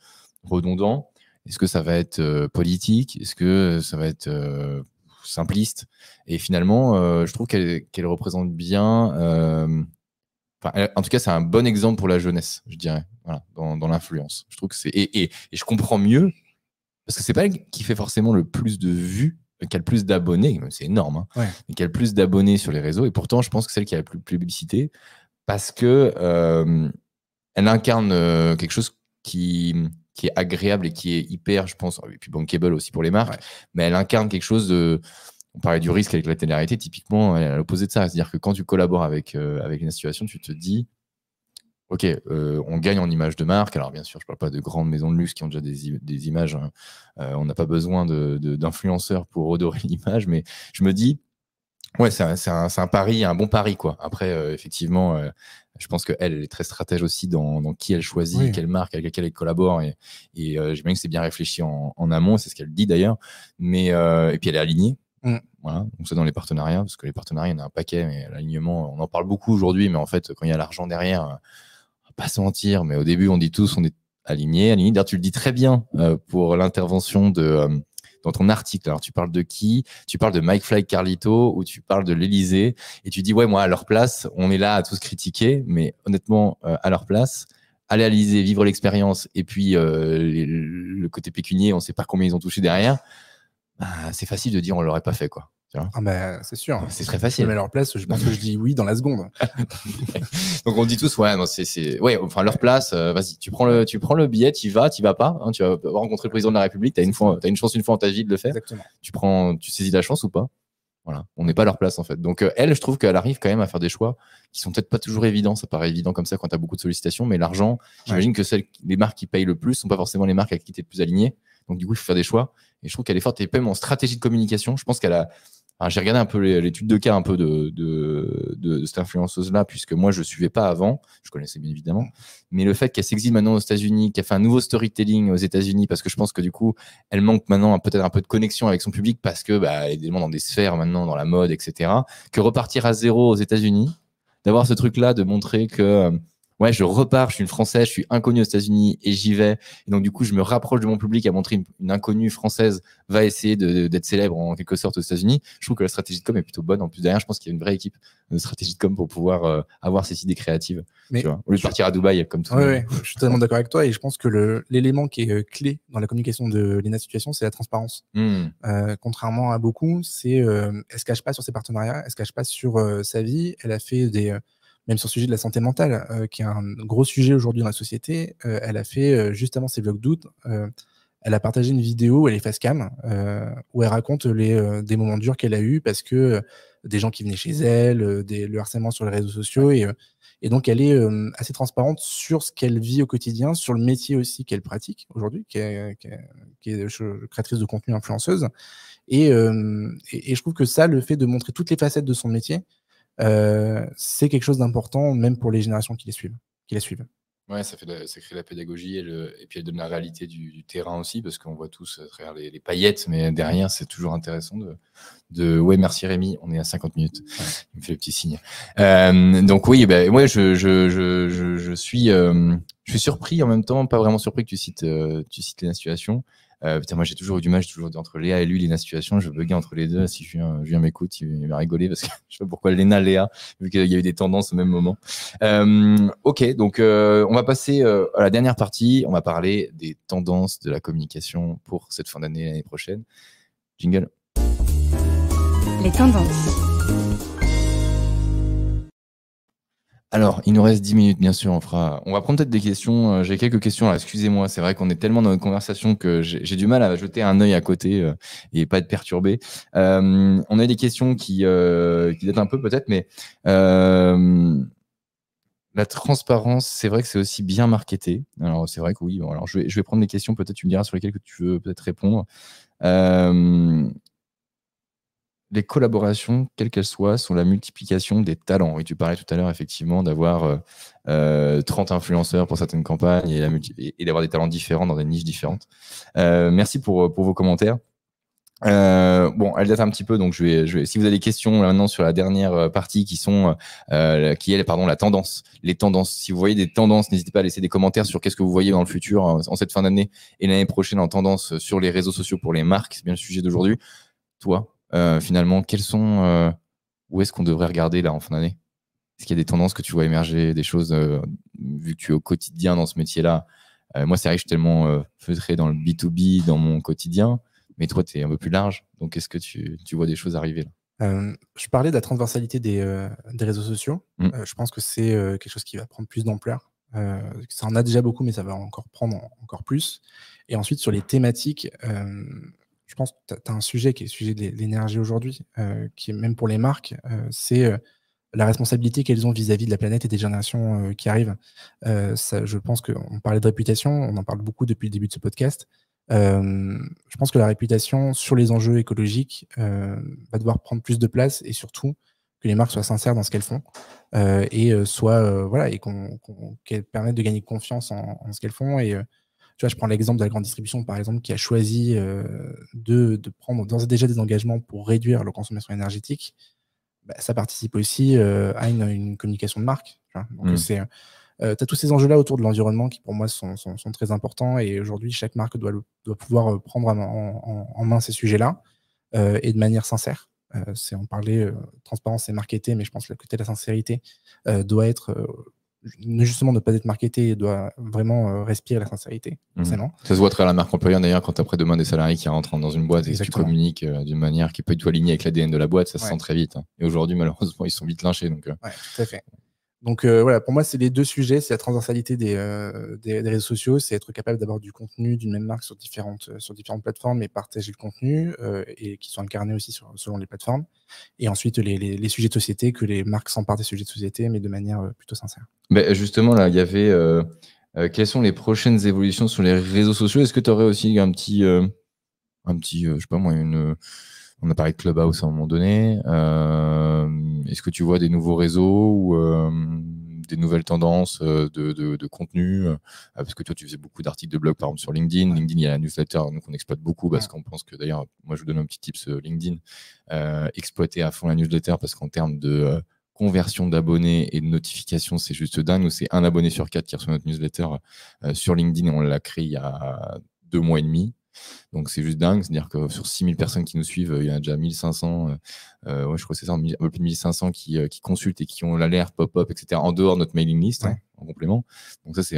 redondant? Est-ce que ça va être politique? Est-ce que ça va être simpliste? Et finalement, je trouve qu'elle représente bien. En tout cas, c'est un bon exemple pour la jeunesse, je dirais, voilà, dans l'influence. Je trouve que c'est et je comprends mieux parce que c'est pas elle qui fait forcément le plus de vues, qui a le plus d'abonnés, c'est énorme, hein, ouais. Mais qui a le plus d'abonnés sur les réseaux. Et pourtant, je pense que c'est celle qui a la plus publicité parce que elle incarne quelque chose qui est agréable et qui est hyper, je pense, et puis bankable aussi pour les marques, ouais. Mais elle incarne quelque chose de. On parlait du risque avec la télé-réalité, typiquement, elle est à l'opposé de ça. C'est-à-dire que quand tu collabores avec une situation, tu te dis, OK, on gagne en image de marque. Alors, bien sûr, je ne parle pas de grandes maisons de luxe qui ont déjà des images. Hein. On n'a pas besoin d'influenceurs pour redorer l'image, mais je me dis, ouais, c'est un pari, un bon pari, quoi. Après, effectivement, je pense qu'elle est très stratège aussi dans qui elle choisit, oui. Quelle marque avec laquelle elle collabore. Et j'imagine que c'est bien réfléchi en amont, c'est ce qu'elle dit d'ailleurs. Mais, et puis, elle est alignée. Voilà, donc c'est dans les partenariats, parce que les partenariats, il y en a un paquet, mais l'alignement, on en parle beaucoup aujourd'hui, mais en fait, quand il y a l'argent derrière, on va pas se mentir, mais au début, on dit tous, on est alignés. D'ailleurs, tu le dis très bien pour l'intervention dans ton article. Alors, tu parles de qui? Tu parles de Mike Fly Carlito ou tu parles de l'Élysée et tu dis, ouais, moi, à leur place, on est là à tous critiquer, mais honnêtement, à leur place, aller à l'Élysée, vivre l'expérience et puis le côté pécunier, on ne sait pas combien ils ont touché derrière. Bah, c'est facile de dire on l'aurait pas fait, quoi. Tu vois, ah bah, c'est sûr. C'est très facile. Mais à leur place, je pense que je dis oui dans la seconde. Donc on dit tous ouais, non, ouais, enfin leur place. Vas-y, tu prends le billet, tu vas pas. Hein, tu vas rencontrer le président de la République. T'as une chance une fois en ta vie de le faire. Exactement. Tu saisis la chance ou pas. Voilà, on n'est pas à leur place en fait. Donc elle, je trouve qu'elle arrive quand même à faire des choix qui sont peut-être pas toujours évidents. Ça paraît évident comme ça quand t'as beaucoup de sollicitations, mais l'argent, j'imagine que les marques qui payent le plus sont pas forcément les marques avec qui t'es le plus aligné. Donc du coup, il faut faire des choix. Et je trouve qu'elle est forte. Et même en stratégie de communication, je pense qu'elle a. Alors, j'ai regardé un peu l'étude de cas un peu de cette influenceuse-là, puisque moi, je ne suivais pas avant. Je connaissais bien évidemment. Mais le fait qu'elle s'exile maintenant aux États-Unis, qu'elle fait un nouveau storytelling aux États-Unis, parce que je pense que du coup, elle manque maintenant peut-être un peu de connexion avec son public, parce que elle est évidemment dans des sphères maintenant, dans la mode, etc. Que repartir à zéro aux États-Unis, d'avoir ce truc-là, de montrer que ouais, je repars, je suis une Française, je suis inconnue aux États-Unis et j'y vais. Et donc, du coup, je me rapproche de mon public à montrer une inconnue française va essayer d'être célèbre en quelque sorte aux États-Unis. Je trouve que la stratégie de com est plutôt bonne. En plus, derrière, je pense qu'il y a une vraie équipe de stratégie de com pour pouvoir avoir ces idées créatives. Mais tu vois, au lieu de partir à Dubaï comme tout le monde. Ouais, je suis totalement d'accord avec toi. Et je pense que l'élément qui est clé dans la communication de Léna Situation, c'est la transparence. Contrairement à beaucoup, elle se cache pas sur ses partenariats, elle se cache pas sur sa vie. Elle a fait même sur le sujet de la santé mentale, qui est un gros sujet aujourd'hui dans la société, elle a fait, juste avant ses vlogs d'août, elle a partagé une vidéo, elle est face cam, où elle raconte des moments durs qu'elle a eus parce que des gens qui venaient chez elle, le harcèlement sur les réseaux sociaux, et donc elle est assez transparente sur ce qu'elle vit au quotidien, sur le métier aussi qu'elle pratique aujourd'hui, qui est créatrice de contenu influenceuse. Et je trouve que ça, le fait de montrer toutes les facettes de son métier, c'est quelque chose d'important, même pour les générations qui la suivent. Ouais, ça crée la pédagogie et puis elle donne la réalité du terrain aussi, parce qu'on voit tous à travers les paillettes, mais derrière, c'est toujours intéressant ouais, merci Rémi, on est à 50 minutes. Ouais. Il me fait le petit signe. Donc oui, ouais, je suis surpris en même temps, pas vraiment surpris que tu cites Léna Situation. Putain, moi j'ai toujours eu du mal, j'ai toujours dit entre Léa et lui, Léna Situation, je buguais entre les deux. Si Julien m'écoute, il va rigoler parce que je sais pas pourquoi Léna, Léa, vu qu'il y a eu des tendances au même moment. Ok, donc on va passer à la dernière partie. On va parler des tendances de la communication pour cette fin d'année, l'année prochaine. Jingle. Les tendances. Alors, il nous reste 10 minutes, bien sûr. On va prendre peut-être des questions. J'ai quelques questions là. Excusez-moi, c'est vrai qu'on est tellement dans notre conversation que j'ai du mal à jeter un œil à côté et pas être perturbé. On a des questions qui datent un peu peut-être, mais la transparence, c'est vrai que c'est aussi bien marketé. Alors, c'est vrai que oui. Bon, alors, je vais prendre des questions, peut-être tu me diras sur lesquelles que tu veux peut-être répondre. Les collaborations, quelles qu'elles soient, sont la multiplication des talents. Et tu parlais tout à l'heure, effectivement, d'avoir 30 influenceurs pour certaines campagnes et d'avoir des talents différents dans des niches différentes. Merci pour vos commentaires. Bon, elle date un petit peu, donc si vous avez des questions maintenant sur la dernière partie qui est la tendance, les tendances. Si vous voyez des tendances, n'hésitez pas à laisser des commentaires sur qu'est-ce que vous voyez dans le futur en cette fin d'année et l'année prochaine en tendance sur les réseaux sociaux pour les marques. C'est bien le sujet d'aujourd'hui. Toi, finalement, où est-ce qu'on devrait regarder là en fin d'année? Est-ce qu'il y a des tendances que tu vois émerger, des choses, vu que tu es au quotidien dans ce métier-là? Moi, c'est vrai que je suis tellement feutré dans le B2B, dans mon quotidien, mais toi, tu es un peu plus large. Donc, est-ce que tu vois des choses arriver là? Je parlais de la transversalité des réseaux sociaux. Je pense que c'est quelque chose qui va prendre plus d'ampleur. Ça en a déjà beaucoup, mais ça va encore prendre encore plus. Et ensuite, sur les thématiques, je pense que tu as un sujet qui est le sujet de l'énergie aujourd'hui, qui est même pour les marques, c'est la responsabilité qu'elles ont vis-à-vis de la planète et des générations qui arrivent. Je pense qu'on parlait de réputation, on en parle beaucoup depuis le début de ce podcast. Je pense que la réputation sur les enjeux écologiques va devoir prendre plus de place et surtout que les marques soient sincères dans ce qu'elles font et qu'elles permettent de gagner confiance en ce qu'elles font. Et tu vois, je prends l'exemple de la grande distribution, par exemple, qui a choisi de prendre d'ores et déjà des engagements pour réduire leur consommation énergétique. Ça participe aussi à une communication de marque. Tu vois. Donc, tu as tous ces enjeux-là autour de l'environnement qui, pour moi, sont très importants. Et aujourd'hui, chaque marque doit pouvoir prendre en main ces sujets-là et de manière sincère. On parlait transparence et marketé, mais je pense que le côté de la sincérité doit être... justement ne pas être marketé, doit vraiment respirer la sincérité, forcément. Ça se voit très à la marque employeur d'ailleurs quand après-demain des salariés qui rentrent dans une boîte et que tu communiques d'une manière qui peut être alignée avec l'ADN de la boîte, ça se sent très vite. Et aujourd'hui, malheureusement, ils sont vite lynchés. Ouais, tout à fait. Donc voilà, pour moi, c'est les deux sujets, c'est la transversalité des réseaux sociaux, c'est être capable d'avoir du contenu d'une même marque sur différentes plateformes et partager le contenu et qui sont incarnés aussi selon les plateformes. Et ensuite, les sujets de société, que les marques s'emparent des sujets de société, mais de manière plutôt sincère. Justement, là, il y avait quelles sont les prochaines évolutions sur les réseaux sociaux? Est-ce que tu aurais aussi un petit je sais pas moi, on a parlé de Clubhouse à un moment donné. Est-ce que tu vois des nouveaux réseaux ou des nouvelles tendances de contenu? Parce que toi, tu faisais beaucoup d'articles de blog, par exemple, sur LinkedIn. LinkedIn, il y a la newsletter, donc on exploite beaucoup parce qu'on pense que, d'ailleurs, moi, je vous donne un petit tips LinkedIn. Exploiter à fond la newsletter parce qu'en termes de conversion d'abonnés et de notifications, c'est juste dingue. Nous, c'est un abonné sur 4 qui reçoit notre newsletter sur LinkedIn et on l'a créé il y a 2 mois et demi. Donc c'est juste dingue, c'est-à-dire que sur 6000 personnes qui nous suivent, il y en a déjà 1500, je crois que c'est ça, un peu plus de 1500 qui consultent et qui ont l'alerte, pop-up, etc. en dehors de notre mailing list, en complément. Donc ça, c'est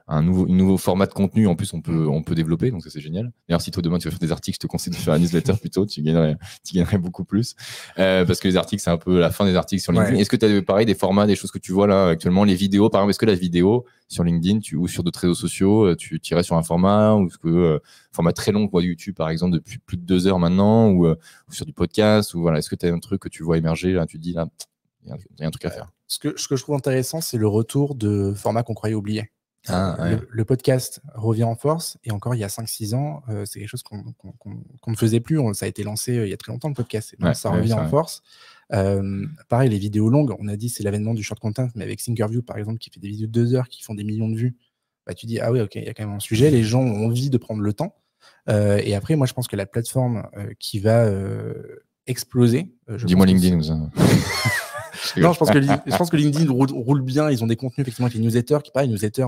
un nouveau format de contenu. En plus, on peut développer, donc ça, c'est génial. D'ailleurs, si toi, demain, tu veux faire des articles, je te conseille de faire un newsletter plutôt, tu gagnerais beaucoup plus. Parce que les articles, c'est un peu la fin des articles sur LinkedIn. Est-ce que tu as pareil des formats, des choses que tu vois là actuellement, les vidéos, par exemple, est-ce que la vidéo sur LinkedIn ou sur d'autres réseaux sociaux, tu tirais sur un format ou est-ce que format très long, YouTube, par exemple, depuis plus de 2 heures maintenant, ou sur du podcast, ou voilà, est-ce que tu as un truc que tu vois émerger là, tu te dis là, il y a un truc à faire. Ce que je trouve intéressant, c'est le retour de formats qu'on croyait oubliés. Le podcast revient en force et encore il y a 5-6 ans, c'est quelque chose qu'on ne faisait plus. Ça a été lancé il y a très longtemps, le podcast. Ça revient en force Pareil, les vidéos longues, on a dit c'est l'avènement du short content, mais avec Thinkerview, par exemple, qui fait des vidéos de 2 heures, qui font des millions de vues, bah, tu dis, ah oui, ok, il y a quand même un sujet, les gens ont envie de prendre le temps. Et après, moi, je pense que la plateforme qui va exploser. Dis-moi LinkedIn ou ça. Non, je pense que LinkedIn roule bien. Ils ont des contenus, effectivement, avec les newsletters, qui pareil, newsletters,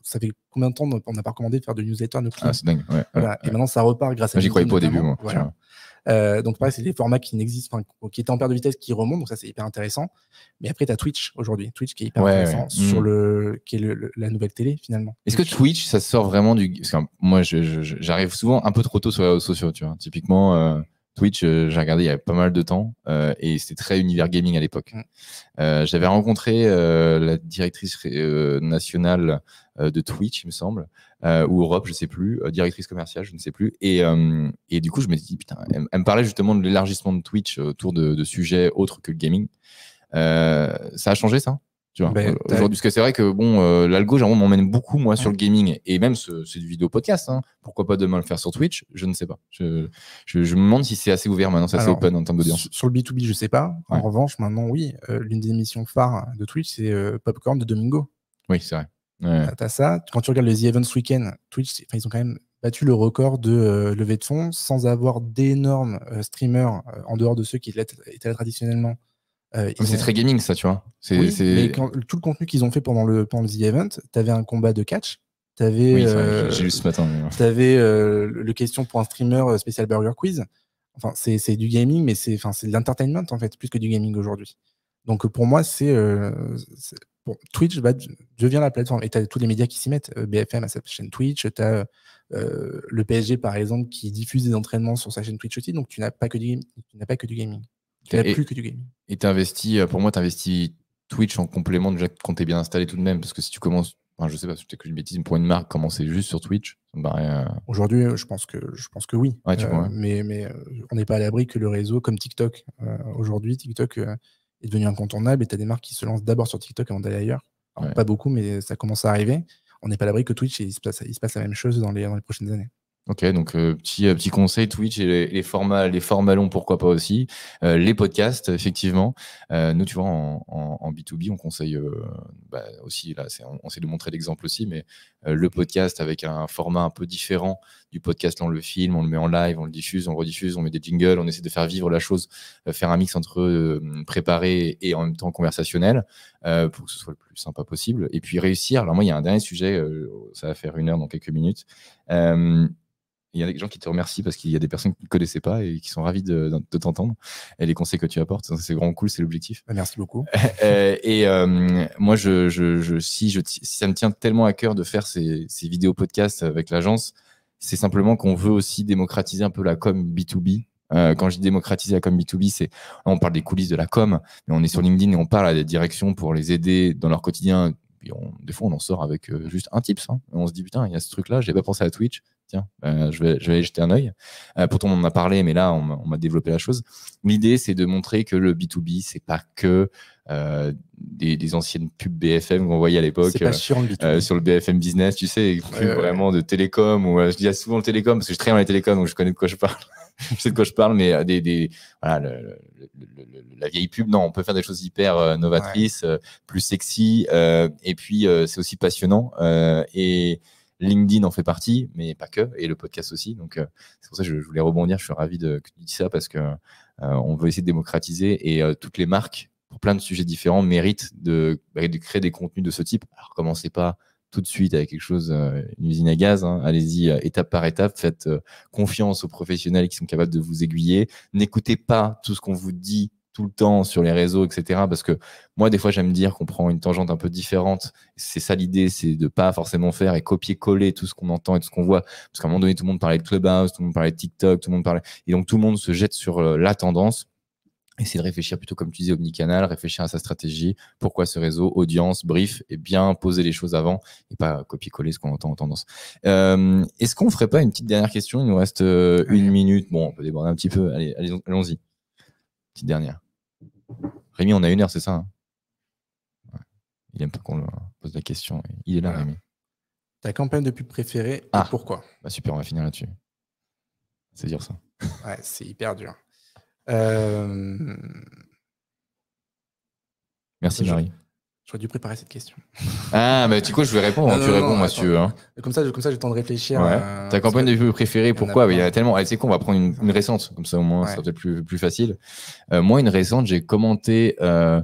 ça fait combien de temps on n'a pas recommandé de faire de newsletters à nos clients? Ah, c'est dingue. Ouais, voilà. ouais. Et maintenant, ça repart grâce à J'y croyais pas au début, notamment. moi. Voilà. Donc pareil, c'est des formats qui n'existent, qui étaient en perte de vitesse, qui remontent, donc ça c'est hyper intéressant. Mais après, tu as Twitch aujourd'hui, Twitch qui est hyper intéressant, qui est la nouvelle télé finalement. Est-ce que Twitch, ça sort vraiment du... Parce que moi, j'arrive souvent un peu trop tôt sur les réseaux sociaux, tu vois. Typiquement, Twitch, j'ai regardé il y a pas mal de temps et c'était très univers gaming à l'époque. J'avais rencontré la directrice nationale de Twitch, il me semble, ou Europe, je sais plus, directrice commerciale, je ne sais plus. Et du coup, je me suis dit, putain, elle me parlait justement de l'élargissement de Twitch autour de sujets autres que le gaming. Ça a changé ça? Tu vois, aujourd'hui, parce que c'est vrai que bon, l'algo m'emmène beaucoup moi sur le gaming et même c'est du vidéo podcast. Hein. Pourquoi pas demain le faire sur Twitch? Je ne sais pas. Je me demande si c'est assez ouvert maintenant, c'est assez open en termes d'audience. Sur le B2B, je sais pas. En revanche, maintenant, oui, l'une des émissions phares de Twitch, c'est Popcorn de Domingo. Oui, c'est vrai. Ouais. T'as ça. Quand tu regardes les The Events Weekend, Twitch, ils ont quand même battu le record de levée de fonds sans avoir d'énormes streamers en dehors de ceux qui étaient là traditionnellement. C'est très gaming ça, tu vois. Mais tout le contenu qu'ils ont fait pendant le The Event, t'avais un combat de catch, t'avais j'ai lu ce matin. T'avais le question pour un streamer spécial Burger Quiz. Enfin, c'est du gaming, mais c'est de l'entertainment en fait, plus que du gaming aujourd'hui. Donc pour moi, Twitch devient la plateforme. Et t'as tous les médias qui s'y mettent. BFM a sa chaîne Twitch, t'as le PSG par exemple qui diffuse des entraînements sur sa chaîne Twitch aussi. Donc tu n'as pas que du gaming. Tu n'as plus que du gaming. Et pour moi, tu investis Twitch en complément déjà quand tu es bien installé tout de même. Parce que si tu commences, je sais pas, peut-être que je bêtise, mais pour une marque, commencer juste sur Twitch, ça me paraît. Aujourd'hui, je pense que oui. Ouais, tu vois. Mais on n'est pas à l'abri que le réseau, comme TikTok, aujourd'hui, TikTok est devenu incontournable et tu as des marques qui se lancent d'abord sur TikTok avant d'aller ailleurs. Alors, pas beaucoup, mais ça commence à arriver. On n'est pas à l'abri que Twitch, il se passe la même chose dans les prochaines années. Ok, donc petit conseil, Twitch et les formats longs, pourquoi pas aussi. Les podcasts, effectivement. Nous, tu vois, en B2B, on conseille aussi, là, on essaie de montrer l'exemple aussi, mais le podcast avec un format un peu différent du podcast, là, on le filme, on le met en live, on le diffuse, on le rediffuse, on met des jingles, on essaie de faire vivre la chose, faire un mix entre préparé et en même temps conversationnel pour que ce soit le plus sympa possible. Et puis réussir. Alors moi, il y a un dernier sujet, ça va faire 1 heure dans quelques minutes. Il y a des gens qui te remercient parce qu'il y a des personnes qui ne te connaissaient pas et qui sont ravis de t'entendre et les conseils que tu apportes. C'est vraiment cool, c'est l'objectif. Merci beaucoup. Moi, si ça me tient tellement à cœur de faire ces vidéos podcasts avec l'agence, c'est simplement qu'on veut aussi démocratiser un peu la com B2B. Quand je dis démocratiser la com B2B, on parle des coulisses de la com, mais on est sur LinkedIn et on parle à des directions pour les aider dans leur quotidien. Puis des fois, on en sort avec juste un tips. Hein. On se dit, putain, il y a ce truc-là, je n'avais pas pensé à Twitch. Tiens, je vais aller jeter un œil. Pourtant, on en a parlé, mais là, on m'a développé la chose. L'idée, c'est de montrer que le B2B, c'est pas que des anciennes pubs BFM qu'on voyait à l'époque sur le BFM Business, tu sais, vraiment de télécom. Ou je dis souvent le télécom parce que je travaille dans les télécoms, donc je connais de quoi je parle. Je sais de quoi je parle, mais voilà, la vieille pub, non, on peut faire des choses hyper novatrices, plus sexy, et puis c'est aussi passionnant. Et LinkedIn en fait partie, mais pas que, et le podcast aussi. Donc c'est pour ça que je voulais rebondir. Je suis ravi que tu dises ça parce que on veut essayer de démocratiser et toutes les marques, pour plein de sujets différents, méritent de créer des contenus de ce type. Alors commencez pas tout de suite avec quelque chose, une usine à gaz. Hein. Allez-y étape par étape. Faites confiance aux professionnels qui sont capables de vous aiguiller. N'écoutez pas tout ce qu'on vous dit tout le temps sur les réseaux, etc. Parce que moi, des fois, j'aime dire qu'on prend une tangente un peu différente. C'est ça l'idée, c'est de pas forcément faire et copier-coller tout ce qu'on entend et tout ce qu'on voit. Parce qu'à un moment donné, tout le monde parlait de Clubhouse, tout le monde parlait de TikTok, tout le monde parlait... Et donc, tout le monde se jette sur la tendance. Essayer de réfléchir plutôt, comme tu disais, omnicanal, réfléchir à sa stratégie, pourquoi ce réseau, audience, brief, et bien poser les choses avant et pas copier-coller ce qu'on entend en tendance. Est-ce qu'on ferait pas une petite dernière question? Il nous reste 1 minute. Bon, on peut déborder un petit peu. Allons-y. Petite dernière. Rémi, on a 1 heure, c'est ça hein? Ouais. Il aime pas qu'on lui pose la question. Il est là, Rémi. Ta campagne de pub préférée et pourquoi? Super, on va finir là-dessus. C'est dur ça. Ouais, c'est hyper dur. Merci, Marie. J'aurais dû préparer cette question. Ah, mais tu sais quoi, je vais répondre. Tu réponds, moi, si tu veux. Hein. Comme ça, j'ai le temps de réfléchir. Ouais. Ta campagne de pub préférée, pourquoi? Il y en a tellement. Tu sais quoi, on va prendre une récente. Comme ça, au moins, ça sera peut-être plus facile. Moi, une récente, j'ai commenté la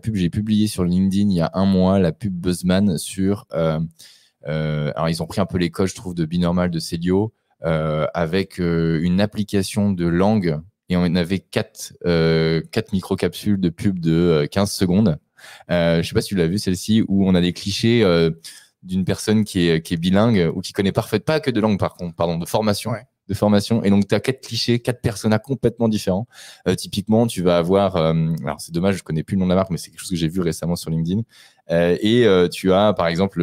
pub. J'ai publié sur LinkedIn il y a un mois la pub Buzzman sur. Alors, ils ont pris un peu les codes, je trouve, de Binormal de Célio avec une application de langue. Et on avait 4 micro-capsules de pub de 15 secondes. Je sais pas si tu l'as vu, celle-ci, où on a des clichés d'une personne qui est bilingue ou qui connaît pas que de langue, par contre, pardon, de formation. Ouais. De formation. Et donc, tu as 4 clichés, 4 personas complètement différents. Typiquement, tu vas avoir... alors, c'est dommage, je connais plus le nom de la marque, mais c'est quelque chose que j'ai vu récemment sur LinkedIn. Tu as, par exemple,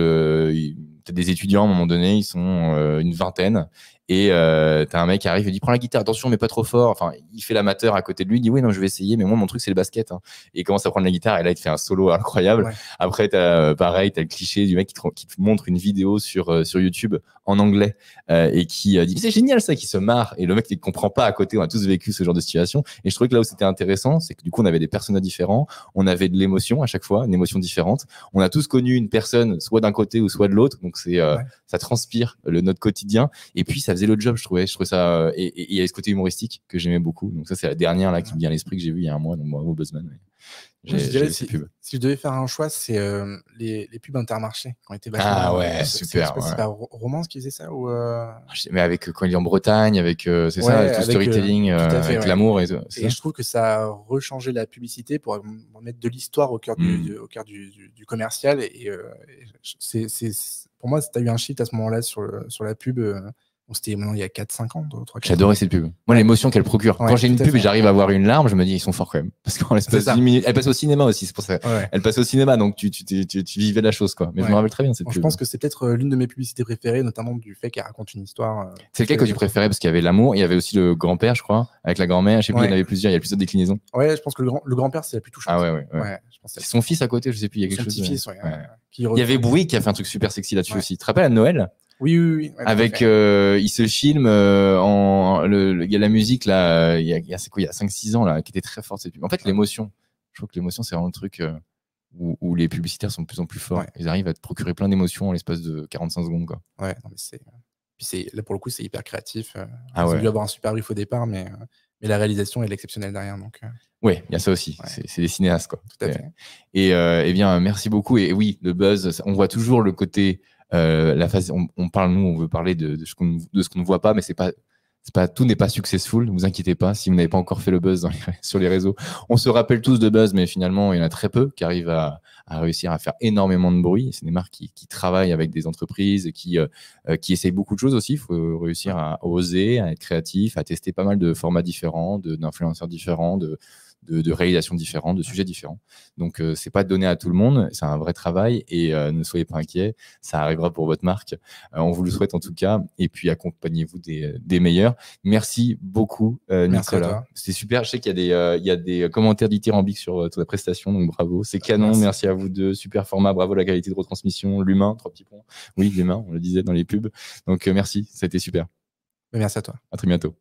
t'as des étudiants, à un moment donné, ils sont une vingtaine. Et t'as un mec qui arrive et dit prends la guitare, attention mais pas trop fort. Enfin, il fait l'amateur à côté de lui, il dit oui non je vais essayer, mais moi mon truc c'est le basket. Hein. Et il commence à prendre la guitare et là il te fait un solo incroyable. Ouais. Après t'as pareil, t'as le cliché du mec qui te montre une vidéo sur YouTube en anglais et qui dit c'est génial ça, qui se marre et le mec il comprend pas à côté. On a tous vécu ce genre de situation et je trouvais que là où c'était intéressant, c'est que du coup on avait des personnages différents, on avait de l'émotion à chaque fois, une émotion différente. On a tous connu une personne soit d'un côté ou soit de l'autre, donc c'est ça transpire notre quotidien et puis ça faisait le job, je trouvais ça et il y a ce côté humoristique que j'aimais beaucoup, donc ça c'est la dernière là qui me vient à l'esprit que j'ai vu il y a un mois, donc moi au Buzzman je dirais, si je devais faire un choix, c'est les pubs Intermarché qui ont été vachement super c'est pas Romance qui faisait ça ou mais avec quand il est en Bretagne avec c'est ça avec tout storytelling avec l'amour et tout, et je trouve que ça a rechangé la publicité pour mettre de l'histoire au cœur du commercial et c'est pour moi tu as eu un shift à ce moment-là sur la pub. C'était maintenant il y a 4-5 ans. J'adorais cette pub. Moi, l'émotion qu'elle procure. Quand j'ai une pub et j'arrive à avoir une larme, je me dis, ils sont forts quand même. Parce qu'en l'espace de 10 minutes, elle passe au cinéma aussi, c'est pour ça. Ouais. Elle passe au cinéma, donc tu vivais la chose, quoi. Mais je me rappelle très bien cette pub. Je pense que c'est peut-être l'une de mes publicités préférées, notamment du fait qu'elle raconte une histoire. C'est lequel que tu préférais? Parce qu'il y avait l'amour, il y avait aussi le grand-père, je crois, avec la grand-mère. Je sais plus, il y en avait plusieurs, il y a plusieurs déclinaisons. Ouais, je pense que le grand-père, c'est la plus touchante. Ah ouais. C'est son fils à côté, je sais plus, il y a quelque chose. Son petit-fils, il y avait Bouygues qui a fait un truc super sexy là-dessus aussi. Tu te rappelles à Noël? Oui. Ouais, avec il se filme il y a la musique là il y a 5-6 ans là qui était très forte cette pub. En fait l'émotion, je trouve que l'émotion c'est vraiment le truc où les publicitaires sont de plus en plus forts. Ils arrivent à te procurer plein d'émotions en l'espace de 45 secondes quoi. Ouais, non, mais puis là pour le coup c'est hyper créatif. Ils ont dû avoir un super brief au départ mais la réalisation est exceptionnelle derrière donc ouais, il y a ça aussi. Ouais. C'est des cinéastes quoi. Tout à fait. Et bien merci beaucoup et oui, le buzz, on voit toujours le côté la phase, on parle, nous, on veut parler de ce qu'on ne voit pas, mais tout n'est pas successful. Ne vous inquiétez pas si vous n'avez pas encore fait le buzz sur les réseaux. On se rappelle tous de buzz, mais finalement, il y en a très peu qui arrivent à réussir à faire énormément de bruit. C'est des marques qui travaillent avec des entreprises, qui essayent beaucoup de choses aussi. Il faut réussir à oser, à être créatif, à tester pas mal de formats différents, d'influenceurs différents, de réalisations différentes, de sujets différents. Donc, c'est pas donné à tout le monde. C'est un vrai travail et ne soyez pas inquiets. Ça arrivera pour votre marque. On vous le souhaite en tout cas. Et puis, accompagnez-vous des meilleurs. Merci beaucoup, Nicolas. C'était super. Je sais qu'il y a des commentaires dithyrambiques sur ta prestation. Donc, bravo. C'est canon. Merci à vous deux. Super format. Bravo la qualité de retransmission. L'humain, 3 petits points. Oui, l'humain, on le disait dans les pubs. Donc, merci. Ça a été super. Merci à toi. À très bientôt.